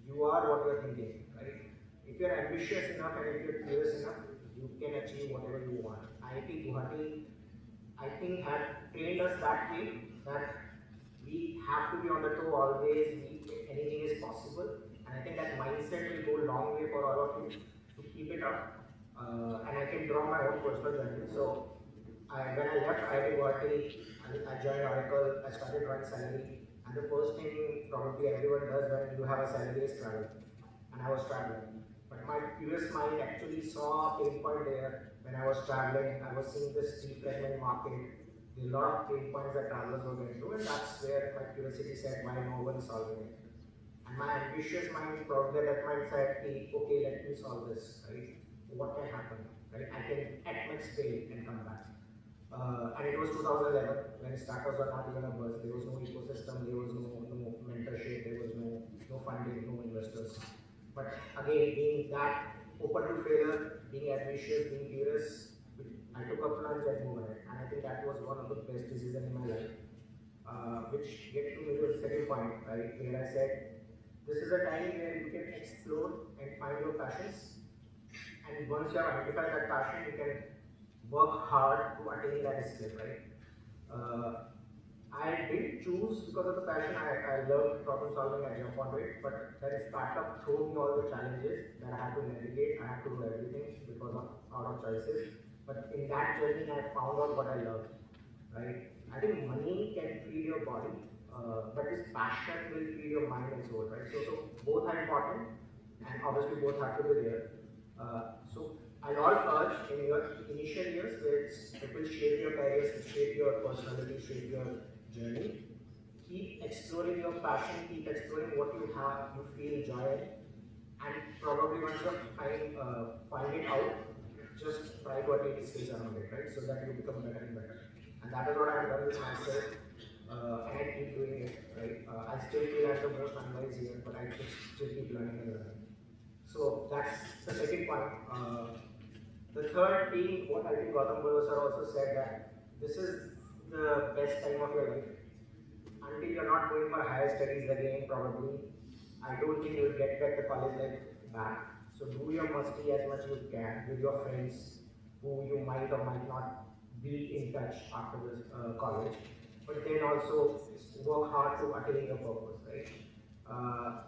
You are what you are thinking, right? if you're ambitious enough and if you're curious enough, you can achieve whatever you want. IIT Guwahati, I think, had trained us that way, that we have to be on the toe always, anything is possible. And I think that mindset will go a long way for all of you to keep it up. And I can draw my own personal journey. So when I left IIT Guwahati, I joined Oracle, I started drawing salary. And the first thing probably everyone does when you have a salary is travel. And I was traveling. But my curious mind actually saw a pain point there. When I was traveling, I was seeing this steel fragment market. There are a lot of pain points that travelers were going through, and that's where my curiosity said, why no one is solving it? And my ambitious mind probably at that point said, hey, okay, let me solve this, right? What can happen, right? I can at max fail and come back. And it was 2011 when startups were not even a buzz. There was no ecosystem, there was no mentorship, there was no funding, no investors. But again, being that open to failure, being ambitious, being curious, I took a plunge and moved ahead. And I think that was one of the best decisions in my life. Which gets to me to the second point, right? Where I said, this is a time where you can explore and find your passions. And once you have identified that passion, you can work hard to attain that skill, right? I did choose because of the passion. I love problem solving, I jump onto it, but that startup threw me all the challenges that I had to navigate. I had to do everything because of out of choices. But in that journey, I found out what I love, right? I think money can feed your body, but this passion will feed your mind and soul, right? So both are important, and obviously both have to be there. So I'll all urge in your initial years, where it will shape your careers, shape your personality, shape your journey. Keep exploring your passion, keep exploring what you have, you feel joy in, and probably once you find it out, just try to attain skills around it, right? So that you become better and better. And that is what I've done with myself, and I keep doing it, right? I still feel I'm the most unwise here, but I still keep learning and learning. So that's the second point. The third being what I think Gautam Sir also said, that this is the best time of your life. Until you're not going for higher studies again, probably, I don't think you'll get back the college life back. So do your musty as much as you can with your friends who you might or might not be in touch after this college. But then also work hard to attain your purpose, right?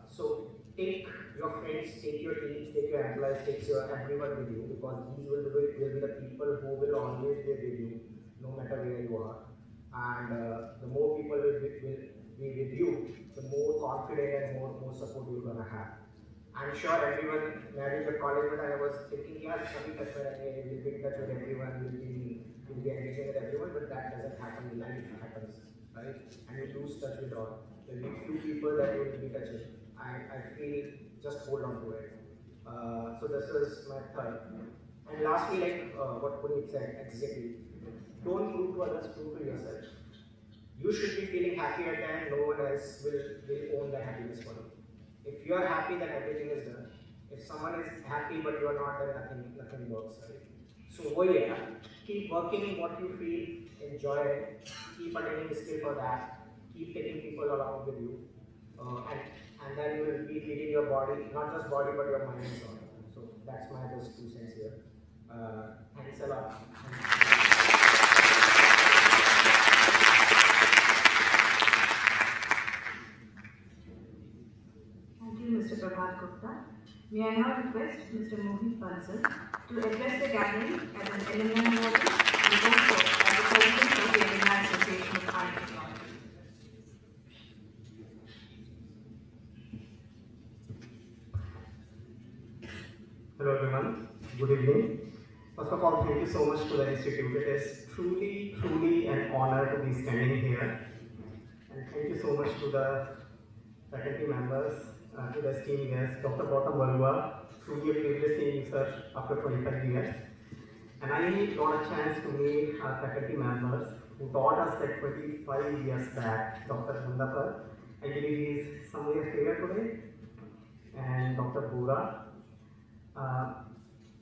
So take your friends, take your teams, take your employees, take your everyone with you, because these will be the people who will always be with you, no matter where you are. And the more people will be with you, the more confident and more support you're gonna have. I'm sure everyone married at college, but I was thinking, yes, we'll be in touch with everyone, we'll be engaging with everyone, but that doesn't happen. Life happens, right? And you lose touch with all. There'll be few people that you will be touching. I feel just hold on to it. So this is my third. And lastly, like what Puneet said, exactly. Don't prove to others, prove to yourself. You should be feeling happy at the end, no one else will own that happiness for you. If you are happy, then everything is done. If someone is happy but you are not, then nothing works, right? So keep working what you feel, enjoy it, keep attaining skill for that, keep taking people along with you, and then you will be feeding your body, not just body but your mind and soul. So that's my just 2 cents here. Thanks a lot. Thank you, Mr. Prabhat Gupta. May I now request Mr. Mohit Bansal to address the gathering as an alumni model and also as the president of the Alumni Association of Higher Technology. Hello everyone, good evening. First of all, thank you so much to the Institute. It is truly an honor to be standing here. And thank you so much to the faculty members, to the esteemed guests, Dr. Gautam Barua, truly a privilege seeing you, sir, after 25 years. And I got a chance to meet our faculty members who taught us that 25 years back. Dr. Gundapar, I believe he is somewhere here today, and Dr. Bura.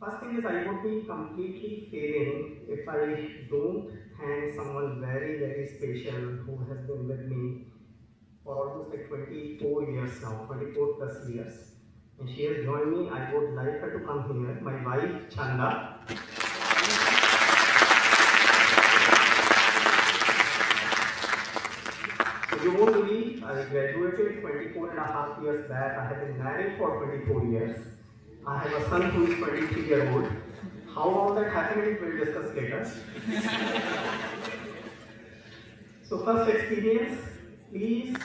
First thing is, I would be completely failing if I don't thank someone very special who has been with me for almost like 24 years now, 24 plus years. and she has joined me. I would like her to come here. My wife, Chanda. So you won't believe, I graduated 24 and a half years back. I have been married for 24 years. I have a son who is 23-year-old. How all that happened, we'll discuss later. So first experience, please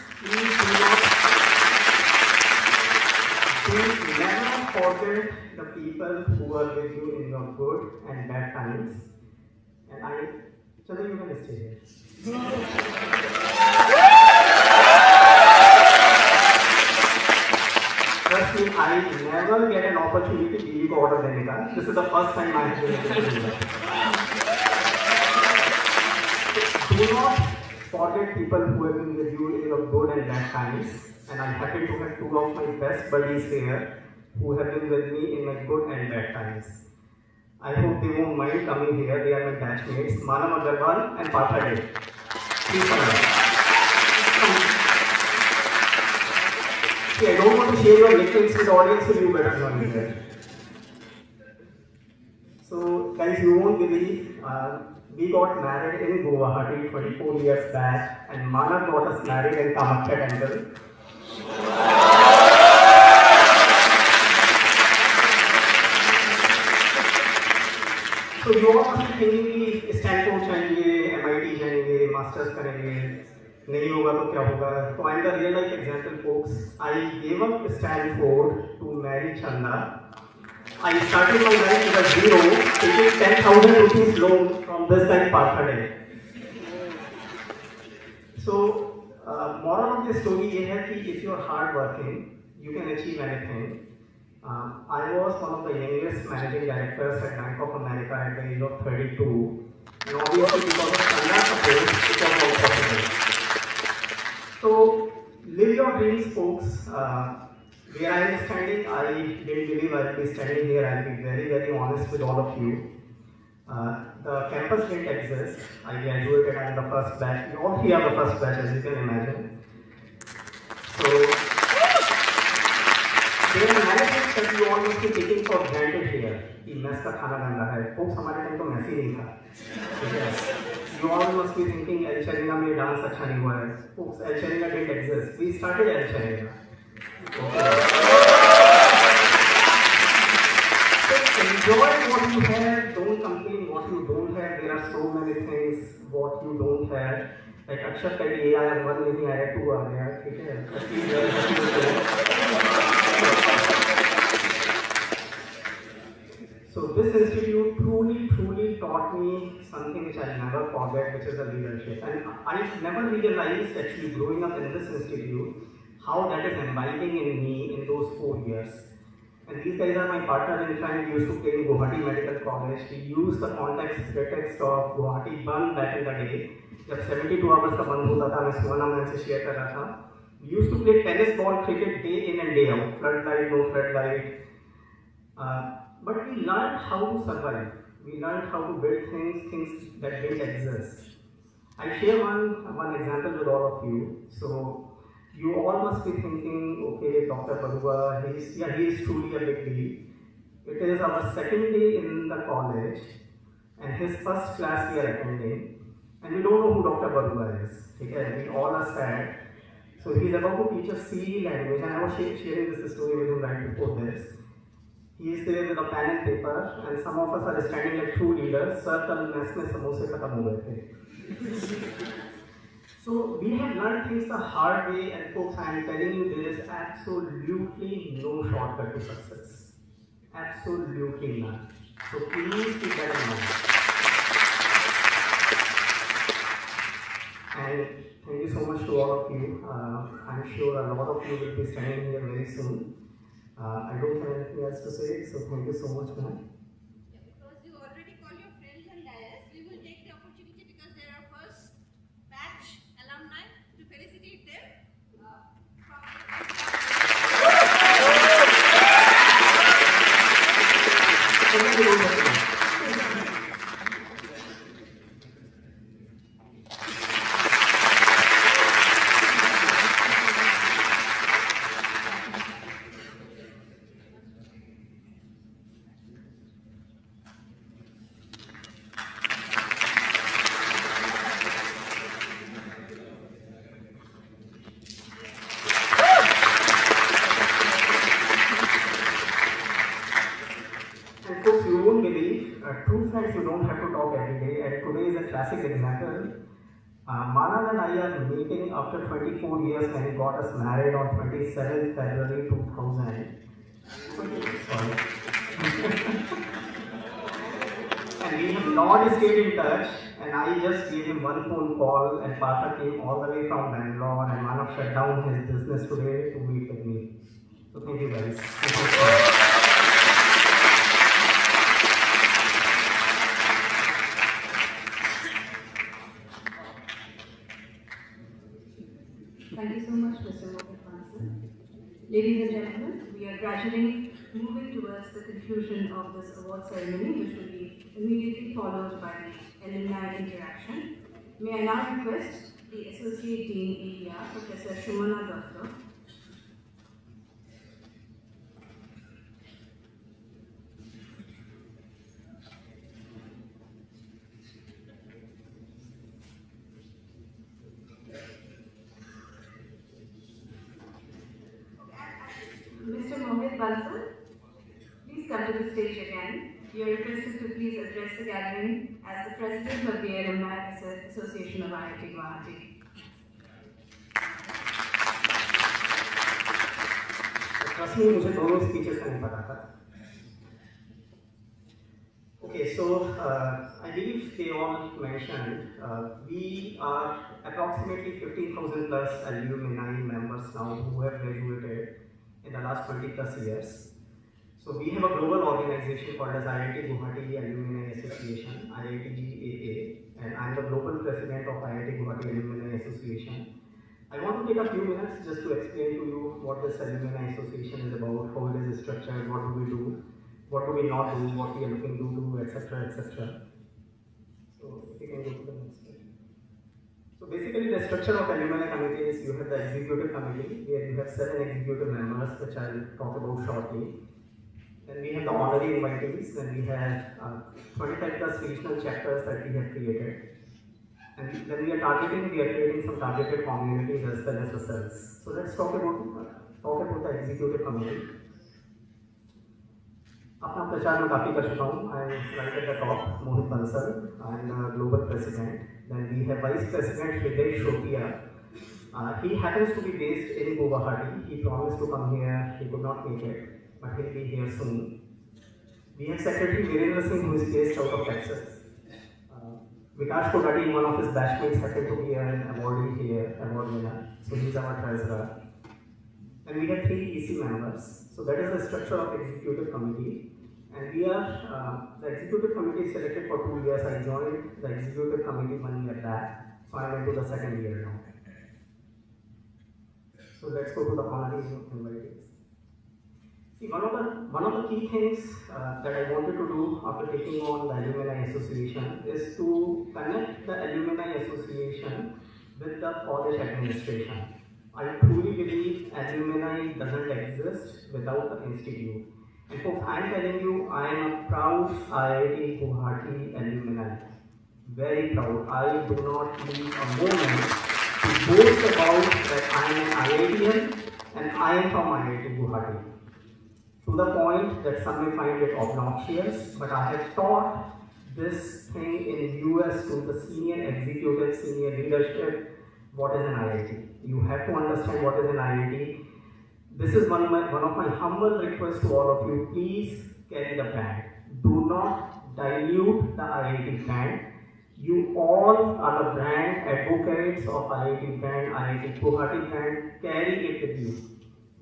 never forget the people who are with you in your good and bad times. And Chandra, you can stay here. Trust me, I never get an opportunity to give you order देने. This is the first time I have been able to do that. Do not forget people who have been with you in your good and bad times. And I'm happy to have two of my best buddies here who have been with me in my good and bad times. I hope they won't mind coming here. They are my batchmates, Manav Agarwal and Partha Jain. Please come here. See, I don't want to share your nicknames with the audience, so you better join me here. So, guys, you won't believe, we got married in Guwahati 24 years back, and Manav got us married in Kamakhya Temple. So you all must be thinking कि Stanford जाएंगे, MIT जाएंगे, masters करेंगे, नहीं होगा तो क्या होगा? So I'm the real life example, folks. I gave up Stanford to marry Chanda. I started my life with a zero, taking 10,000 rupees loan from this guy Partha Jain. So moral of the story ये है कि if you are hard working, you can achieve anything. I was one of the youngest managing directors at Bank of America at the age of 32, and obviously because of Chanda's support, it was all possible. So, live your dreams, folks. Where I am standing, I didn't believe I would be standing here. I will be very, very honest with all of you. The campus didn't exist. I graduated in the first batch. All three are the first batch, as you can imagine. So, there are many things that you all must be taking for granted here. कि mess का खाना गंदा है. Folks, हमारे time तो mess ही नहीं था. You all must be thinking El Charina में डांस अच्छा नहीं हुआ है. Folks, El Charina didn't exist. We started El Charina. So enjoy what you have. Don't complain what you don't have. There are so many things what you don't have. Like Akshat Jain, I have one नहीं आया, two आ गया, ठीक है? So this institute truly taught me something which I'll never forget, which is the leadership. And I never realized actually growing up in this institute how that is inviting in me in those 4 years. And these guys are my partners in crime. We used to play in Guwahati Medical College. We used the pretext of Guwahati Band back in the day. जब 72 hours का बंद होता था, मैं सोना man से share कर रहा था. We used to play tennis ball cricket day in and day out. Floodlight, no floodlight. But we learned how to survive. We learned how to build things that didn't exist. I share one example with all of you. So you all must be thinking, okay, Dr. Barua, he is truly a big deal. It is our second day in the college, and his first class we are attending. And we don't know who Dr. Barua is. Okay? We all are sad. So he is about to teach us C language, and I was sharing this story with him right before this. He is there with a pen and paper, and some of us are standing like true leaders. Sir, kal mess mein samosa khatam ho gaye the. So we have learned things the hard way, and folks, I am telling you, there is absolutely no shortcut to success. Absolutely none. So please keep that in mind. And thank you so much to all of you. I'm sure a lot of you will be standing here very soon. I don't have anything else to say, so thank you so much, ma'am. Because you already call your friends and dais, we will take the opportunity because they are first batch alumni to felicitate them. don't have to talk every day, and today is a classic example. Manav and I are meeting after 24 years when he got us married on 27th February 2000. Sorry. And we have not stayed in touch, and I just gave him one phone call, and Partha came all the way from Bangalore, and Manav shut down his business today to meet with me. So thank you guys. Thank you so much, Mr. Mohit Bansal. Ladies and gentlemen, we are gradually moving towards the conclusion of this award ceremony, which will be immediately followed by the Alumni Interaction. May I now request the Associate Dean AER, Professor Shumana Dutta. Mr. Mohit Bansal, please come to the stage again. You are requested to please address the gathering as the President of the Alumni Association of IIT Guwahati. Trust me, मुझे दोनों speeches का नहीं पता था. Okay, so I believe they all mentioned we are approximately 15,000 plus alumni members now who have graduated in the last 20 plus years. So we have a global organization called as IIT Guwahati Alumni Association, IITGAA, and I am the global president of IIT Guwahati Alumni Association. I want to take a few minutes just to explain to you what this Alumni Association is about, how it is structured, what do, what do we not do, what we are looking to do, etc. etc. So if you can go to the next slide. So basically the structure of Alumni Committee is you have the Executive Committee, where you have 7 executive members, which I will talk about shortly. Then we have the honorary invitees, then we have 25 plus regional chapters that we have created. And then we are creating some targeted communities as well as the cells. So let's talk about the Executive Committee. अपना प्रचार में काफ़ी कर चुका हूँ. I am right at the top, Mohit Bansal. I am the global president. Then we have Vice President Hriday Shopia. He happens to be based in Guwahati. He promised to come here. He could not make it, but he'll be here soon. We have Secretary Virendra Singh, who is based out of Texas. Vikash Kodati, one of his batchmates, happened to be an awardee here, award winner. So he's our treasurer. And we have 3 EC members. So that is the structure of Executive Committee. And we are, the Executive Committee is selected for 2 years. I joined the Executive Committee 1 year back. So I am into the 2nd year now. So let's go to the honorary invitees. See, one of the key things that I wanted to do after taking on the Alumni Association is to connect the Alumni Association with the college administration. I truly believe alumni doesn't exist without the institute. And folks, I am telling you, I am a proud IIT Guwahati alumni. Very proud. I do not leave a moment to boast about that I am an IITian and I am from IIT Guwahati. To the point that some may find it obnoxious, but I have taught this thing in US to the senior executive, senior leadership, what is an IIT. You have to understand what is an IIT. This is one of my humble requests to all of you. Please carry the brand. Do not dilute the IIT brand. You all are the brand advocates of IIT brand, IIT Guwahati brand. Carry it with you.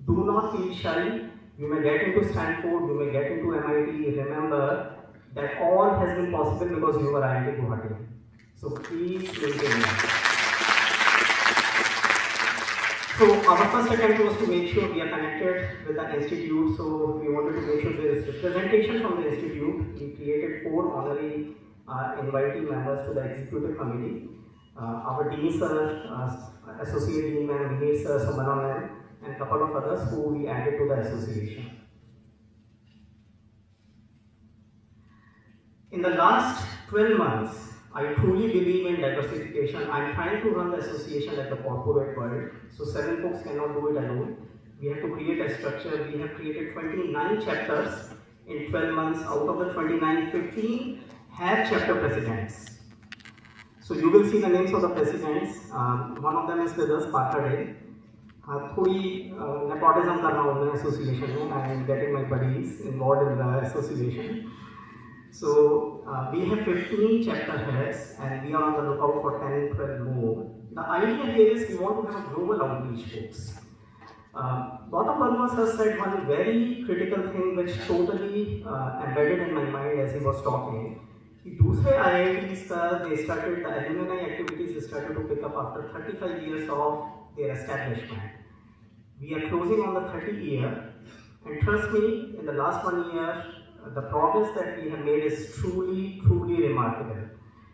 Do not feel shy. You may get into Stanford, you may get into MIT. Remember that all has been possible because you are IIT Guwahati. So please maintain that. So our first attempt was to make sure we are connected with the institute. So we wanted to make sure there is representation from the institute. We created 4 honorary invitee members to the executive committee. Our dean sir, associate dean ma'am, Vinay sir, Sumana ma'am, and a couple of others who we added to the association. In the last 12 months, I truly believe in diversification. I'm trying to run the association like the corporate world. So 7 folks cannot do it alone. We have to create a structure. We have created 29 chapters in 12 months. Out of the 29, 15 have chapter presidents. So you will see the names of the presidents. One of them is with us, Pakade. थोड़ी nepotism करना उन्हें association में. I am getting my buddies involved in the association. So we have 15 chapter heads and we are on the lookout for 10, 12 more. The idea here is we want to have a global outreach, folks. Gautam Verma has said one very critical thing which totally embedded in my mind as he was talking. दूसरे IITs का they started, the alumni activities started to pick up after 35 years of their establishment. We are closing on the 30th year, and trust me, in the last 1 year, the progress that we have made is truly remarkable.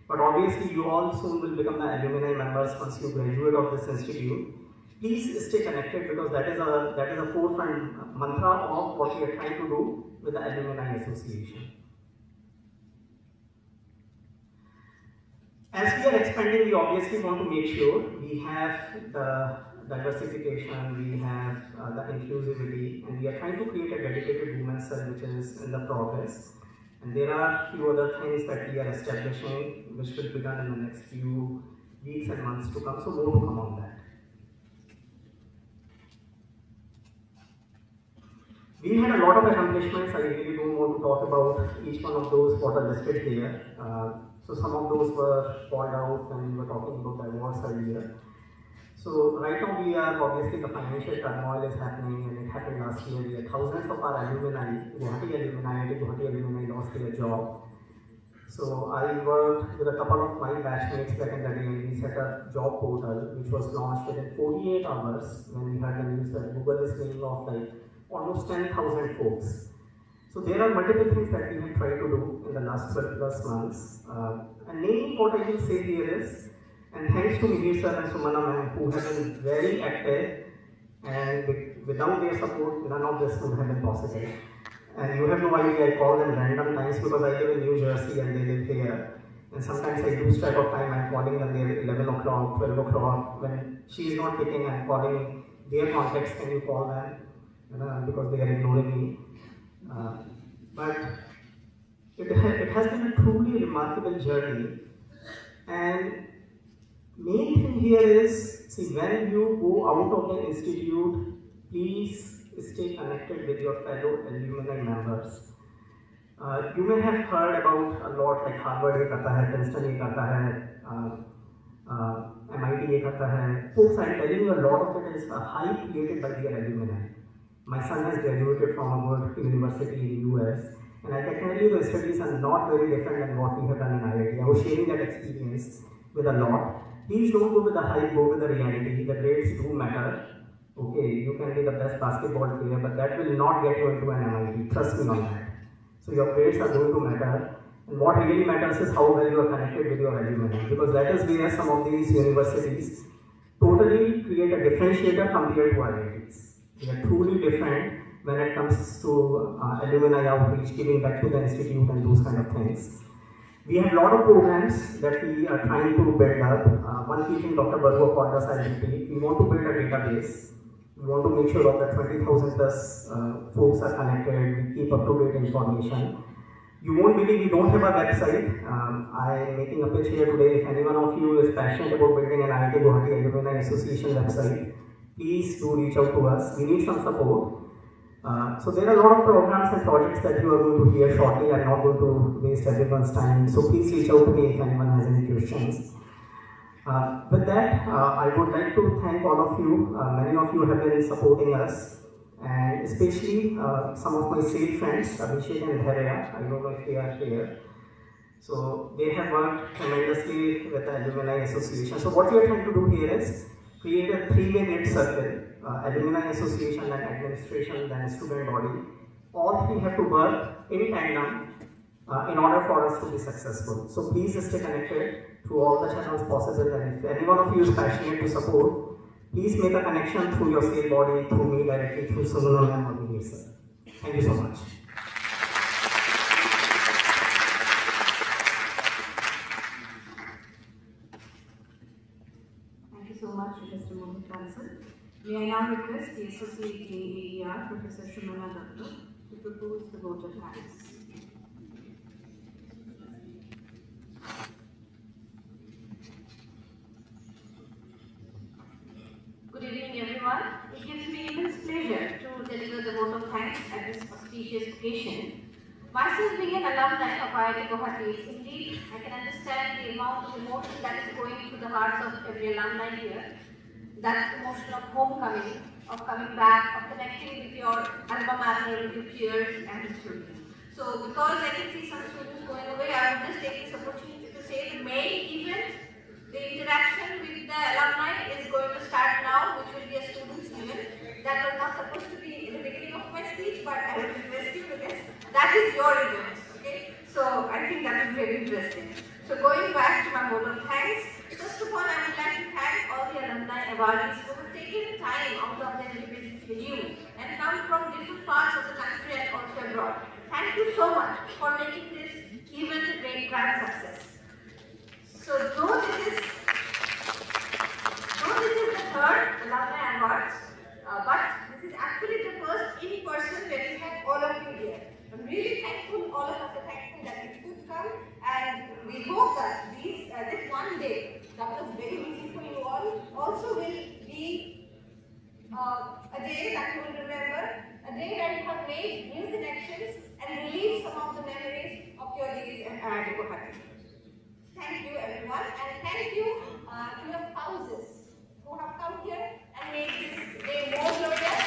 But obviously, you all soon will become the alumni members once you graduate of this institute. Please stay connected because that is a forefront mantra of what we are trying to do with the Alumni Association. As we are expanding, we obviously want to make sure we have the diversification, we have the inclusivity, and we are trying to create a dedicated women's cell which is in the progress. And there are few other things that we are establishing which will be done in the next few weeks and months to come, so more to come on that. We had a lot of accomplishments. I really don't want to talk about each one of those what are listed here. So some of those were called out when we were talking about the awards earlier. So right now we are, obviously the financial turmoil is happening and it happened last year. We had thousands of our alumni, Guwahati alumni lost their job. So I worked with a couple of my batchmates back in the day and we set up job portal which was launched within 48 hours when we had the news that Google is laying off like almost 10,000 folks. So there are multiple things that we have tried to do in the last 12 plus months. And mainly what I will say here is, and thanks to Mihir sir and Sumana ma'am who have been very active, and without their support none of this would have been possible. And you have no idea, I call them random times because I live in New Jersey and they live here. And sometimes I lose track of time, I'm calling them there 11 o'clock, 12 o'clock. When she is not picking, I'm calling their contacts, can you call them? Because they are ignoring me. But it has been a truly remarkable journey. And main thing here is, see, when you go out of the institute, please stay connected with your fellow alumni members. You may have heard about a lot like Harvard ये करता है, Princeton ये करता है, MIT ये करता है. Folks, I'm telling you, a lot of it is a hype created by their alumni. My son has graduated from a good university in the US, and I can tell you the studies are not very different than what we have done in IIT. I was sharing that experience with a lot. Please don't go with the hype, go with the reality. The grades do matter. Okay, you can be the best basketball player, but that will not get you into an MIT. Trust me on that. So your grades are going to matter. And what really matters is how well you are connected with your alumni, because that is where some of these universities totally create a differentiator compared to IITs. They are truly different when it comes to alumni outreach, giving back to the institute and those kind of things. We have a lot of programs that we are trying to build up. One key thing Dr. Barua called us identity. We want to build a database. We want to make sure that 20,000 plus folks are connected. We keep up-to-date information. You won't believe we don't have a website. I am making a pitch here today. If anyone of you is passionate about building an IIT Guwahati Alumni Association website, please do reach out to us. We need some support. So there are a lot of programs and projects that you are going to hear shortly. I'm not going to waste everyone's time. So please reach out to me if anyone has any questions. With that, I would like to thank all of you. Many of you have been supporting us, and especially some of my SAIL friends, Abhishek and Dharya. I don't know if they are here. So they have worked tremendously with the Alumni Association. So what we are trying to do here is create a three-way knit circle. Alumni Association, then administration, then student body. All three have to work in tandem in order for us to be successful. So please stay connected through all the channels possible, and if any one of you is passionate to support, please make a connection through your SAIL body, through me directly, through Sunil and Mohit sir. Thank you so much. Thank you so much, Mr. Mohit Bansal. May I now request the Associate Dean AER, Professor Shumana Dutta, to propose the vote of thanks. deliver the vote of thanks at this auspicious occasion. Myself being an alumni of IIT Guwahati, indeed I can understand the amount of emotion that is going through the hearts of every alumni here. That emotion of homecoming, of coming back, of connecting with your alma mater, with your peers and the students. So because I can see some students going away, I will just take this opportunity to say the main event, the interaction with the alumni is going to start now, which will be a student's event. That was not supposed to be in the beginning of my speech, but I will request you because that is your event, okay? So I think that is very interesting. So going back to my vote of thanks, first of all, I would like to thank all the alumni awardees who have taken time out of their busy schedule and come from different parts of the country and also abroad. Thank you so much for making this event a great grand success. So though this is the third Alumni Awards, but this is actually the first in-person where we have all of you here. I'm really thankful, all of us are thankful that you could come, and we hope that this one day that was very easy for you all also will be a day that you will remember, a day where you have made new connections and relieved some of the memories of your days at IIT Guwahati. Thank you everyone, and thank you to your spouses who have come here and made this day more glorious.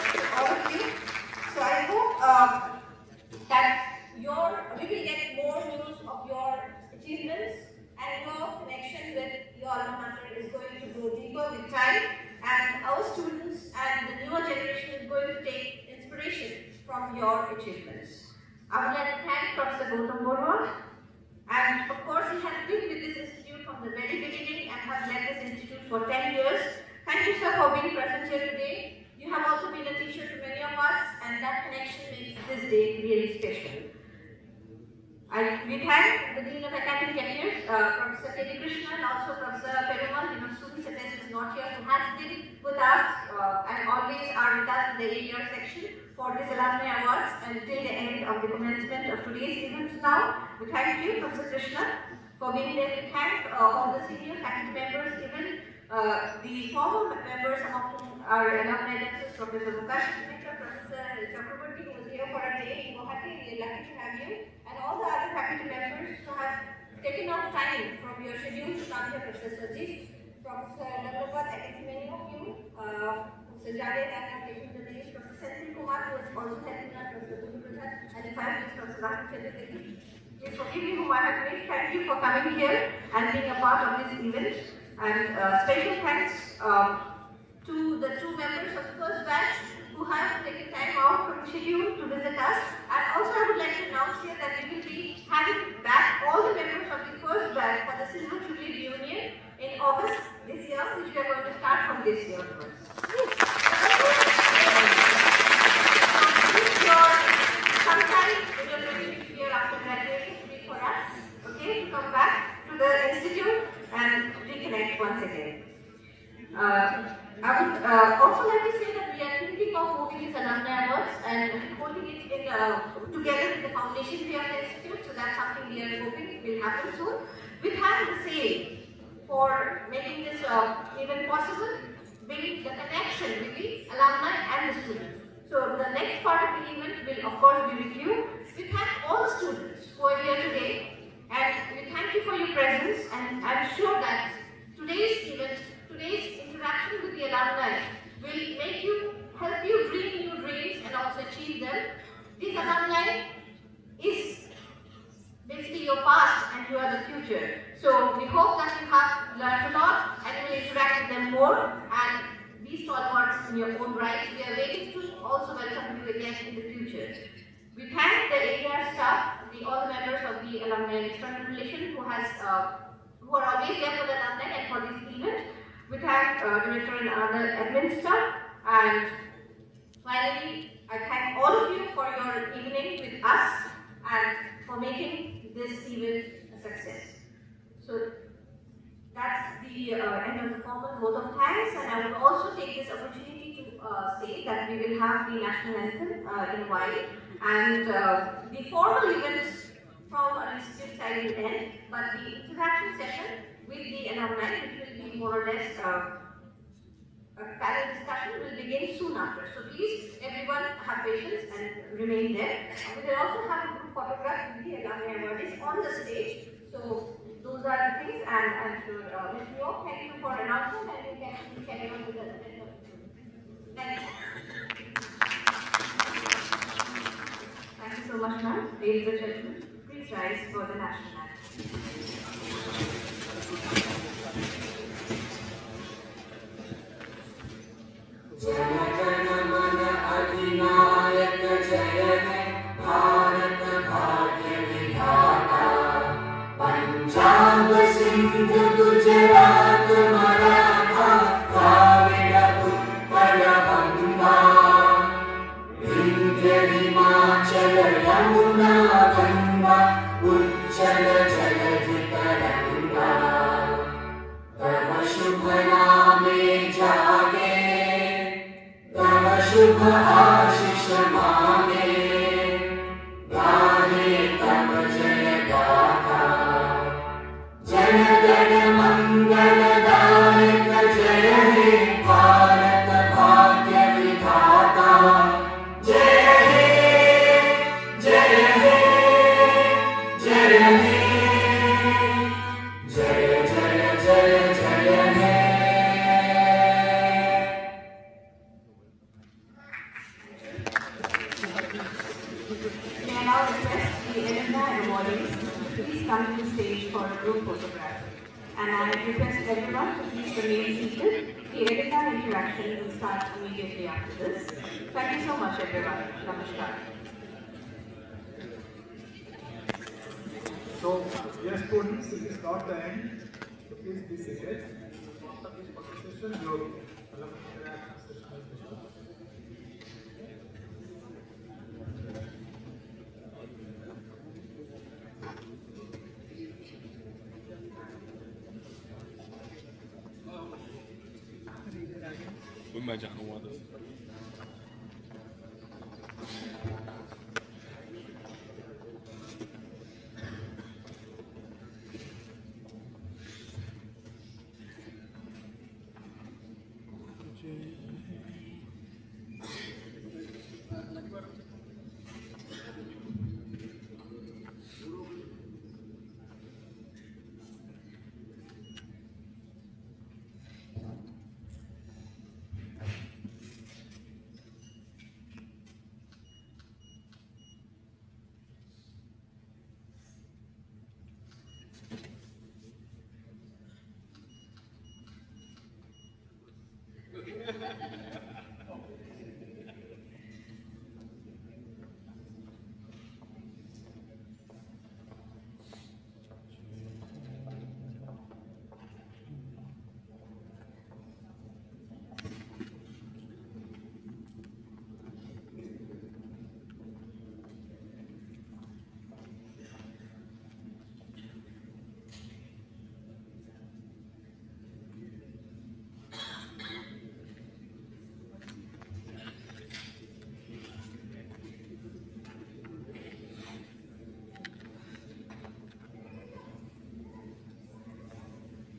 To all of you. So I hope that we will get more news of your achievements and your connection with your alma mater is going to go deeper with time, and our students and the newer generation is going to take inspiration from your achievements. I would like to thank Professor Gautam Borwa, and of course he has been with this institute from the very beginning and has led this institute for 10 years. Thank you, sir, for being present here today. You have also been a teacher to many of us, and that connection makes this day really special. We thank the Dean of Academic Affairs, Professor K. Krishna, and also Professor Perumal, student secretary is not here, who has been with us and always are with us in the AER section for these alumni awards until the end of the commencement of today's event now. We thank you, Professor Krishna, for being there. We thank all the senior faculty members, even the former members, some of whom are alumni themselves, Professor Mukesh, Professor Chakraborty, who was here for a day in Guwahati. We are lucky to have you, and all the other faculty members who have taken out time from your schedule to come here, Professor Sajid, Professor Nandapat, I can see many of you, Professor Javed, and I'm taking the names, Professor Senthil Kumar, who is also helping us, Professor Dubhupradhan, and if I have missed Professor Rahul Chaturvedi, please forgive me whom I have missed. Thank you for coming here and being a part of this event. And special thanks to the two members of the first batch who have taken time out from the schedule to visit us. And also I would like to announce here that we will be having back all the members of the first batch for the Silver Jubilee reunion in August this year, which we are going to start from this year onwards. Sometime when you're going to be here after graduating, free for us, okay, to come back to the institute and reconnect once again. I would also like to say that we are thinking of moving these alumni awards and holding it together with the foundation day of the institute, so that's something we are hoping will happen soon. We have the same for making this event possible, building the connection with the alumni and the students. So the next part of the event will of course be with you. We thank all the students who are here today, and we thank you for your presence, and I'm sure that today's event, today's interaction with the alumni will help you dream new dreams and also achieve them. This alumni is basically your past and you are the future. So we hope that you have learned a lot and you will interact with them more and be stalwarts in your own right. We are waiting to also welcome you again in the future. We thank the AER staff, all the members of the Alumni and External Relations who are always there for the alumni and for this event. We thank Director and other admin staff, and finally I thank all of you for your evening with us and for making this event a success. So that's the end of the formal vote of thanks, and I will also take this opportunity to say that we will have the national anthem in a while, and the formal events from our institute side will end, but the interaction session with the alumni, which will be more or less panel discussion will begin soon after. So please, everyone, have patience and remain there. We will also have a group photograph with the alumni awardees on the stage. So those are the things, and I'm sure wish you all thank you for announcement, and you can carry on with the rest of the Thank you. Thank you so much, ma'am. Ladies and gentlemen, please rise for the national anthem. Punjab Sindh Gujarat Maratha Dravid Utkal बंगा विंध्य हिमाचल यमुना गंगा उज्जल जलधि तरंगा तव शुभ नामे जागे तव शुभ आशीष मांगे गाहे तव जय गाथा जन गण मंगलदायक जय हे भारत भाग्य विधाता जय हे जय हे जय हे जय जय जय जय हे May I now request the alumni awardees to please come to the stage for a group photograph. And I request everyone to please remain seated. The alumni interaction will start immediately after this. Thank you so much, everyone. Namaskar. So, yes, students, it is not the end. So please be seated. After this photo session, your Alumni Interaction Session will be started. मैं जानूंगा तो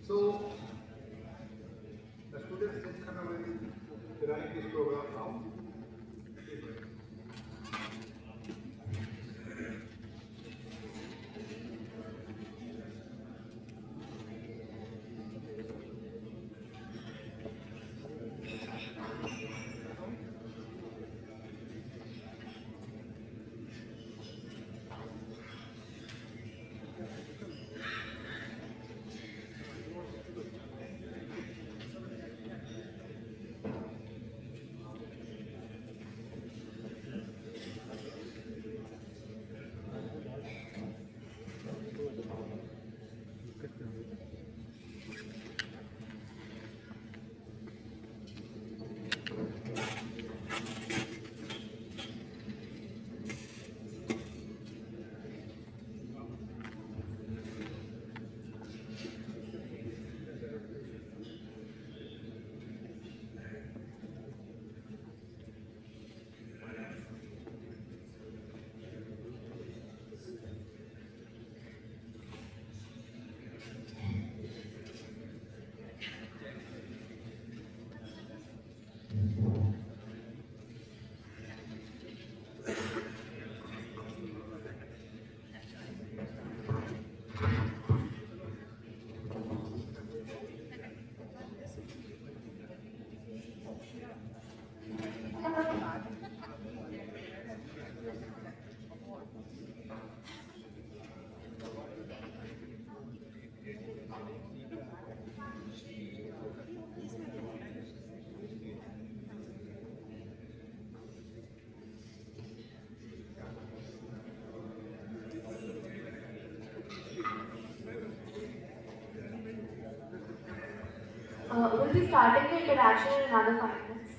So, the students just kind of will run this program now. We'll be starting the interaction in another 5 minutes.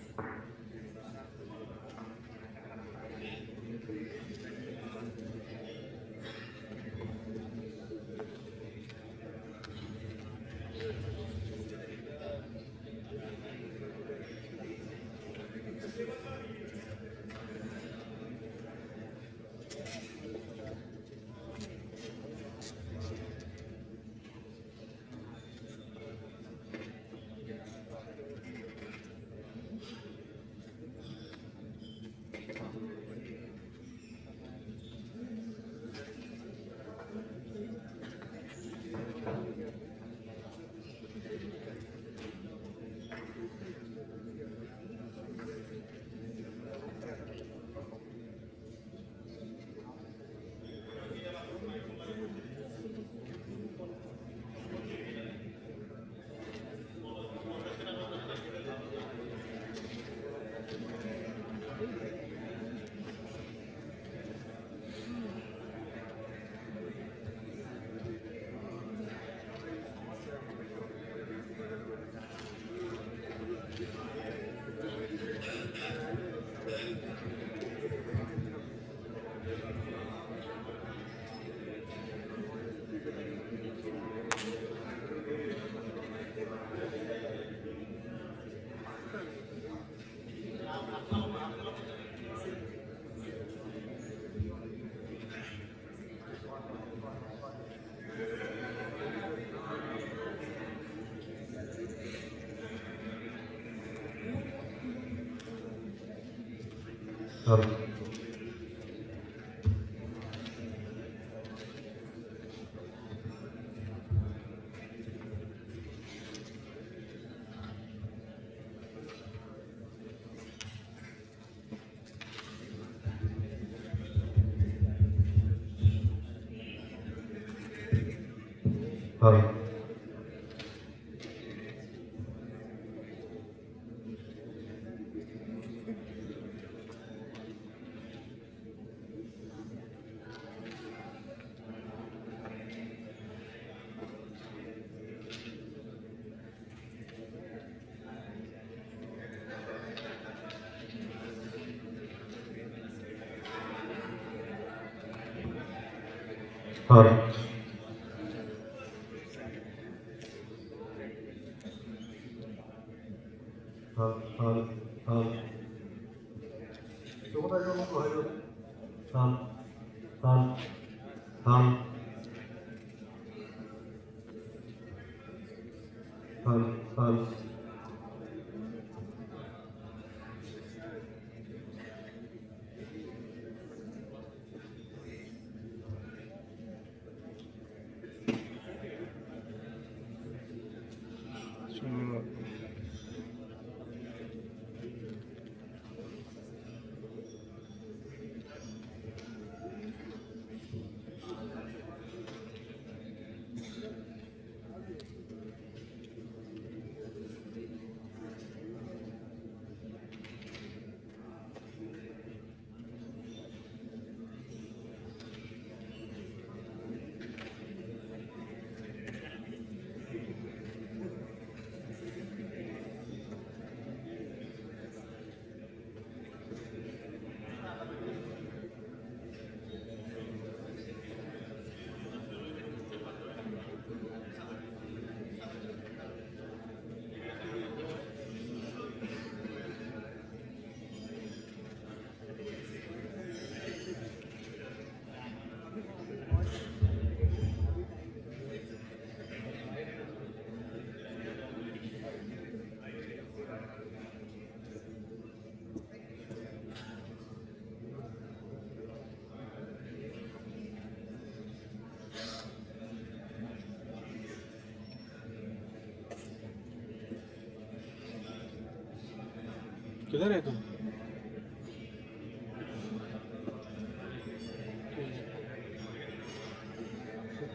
किधर है तू?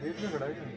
Gate में खड़ा है क्या?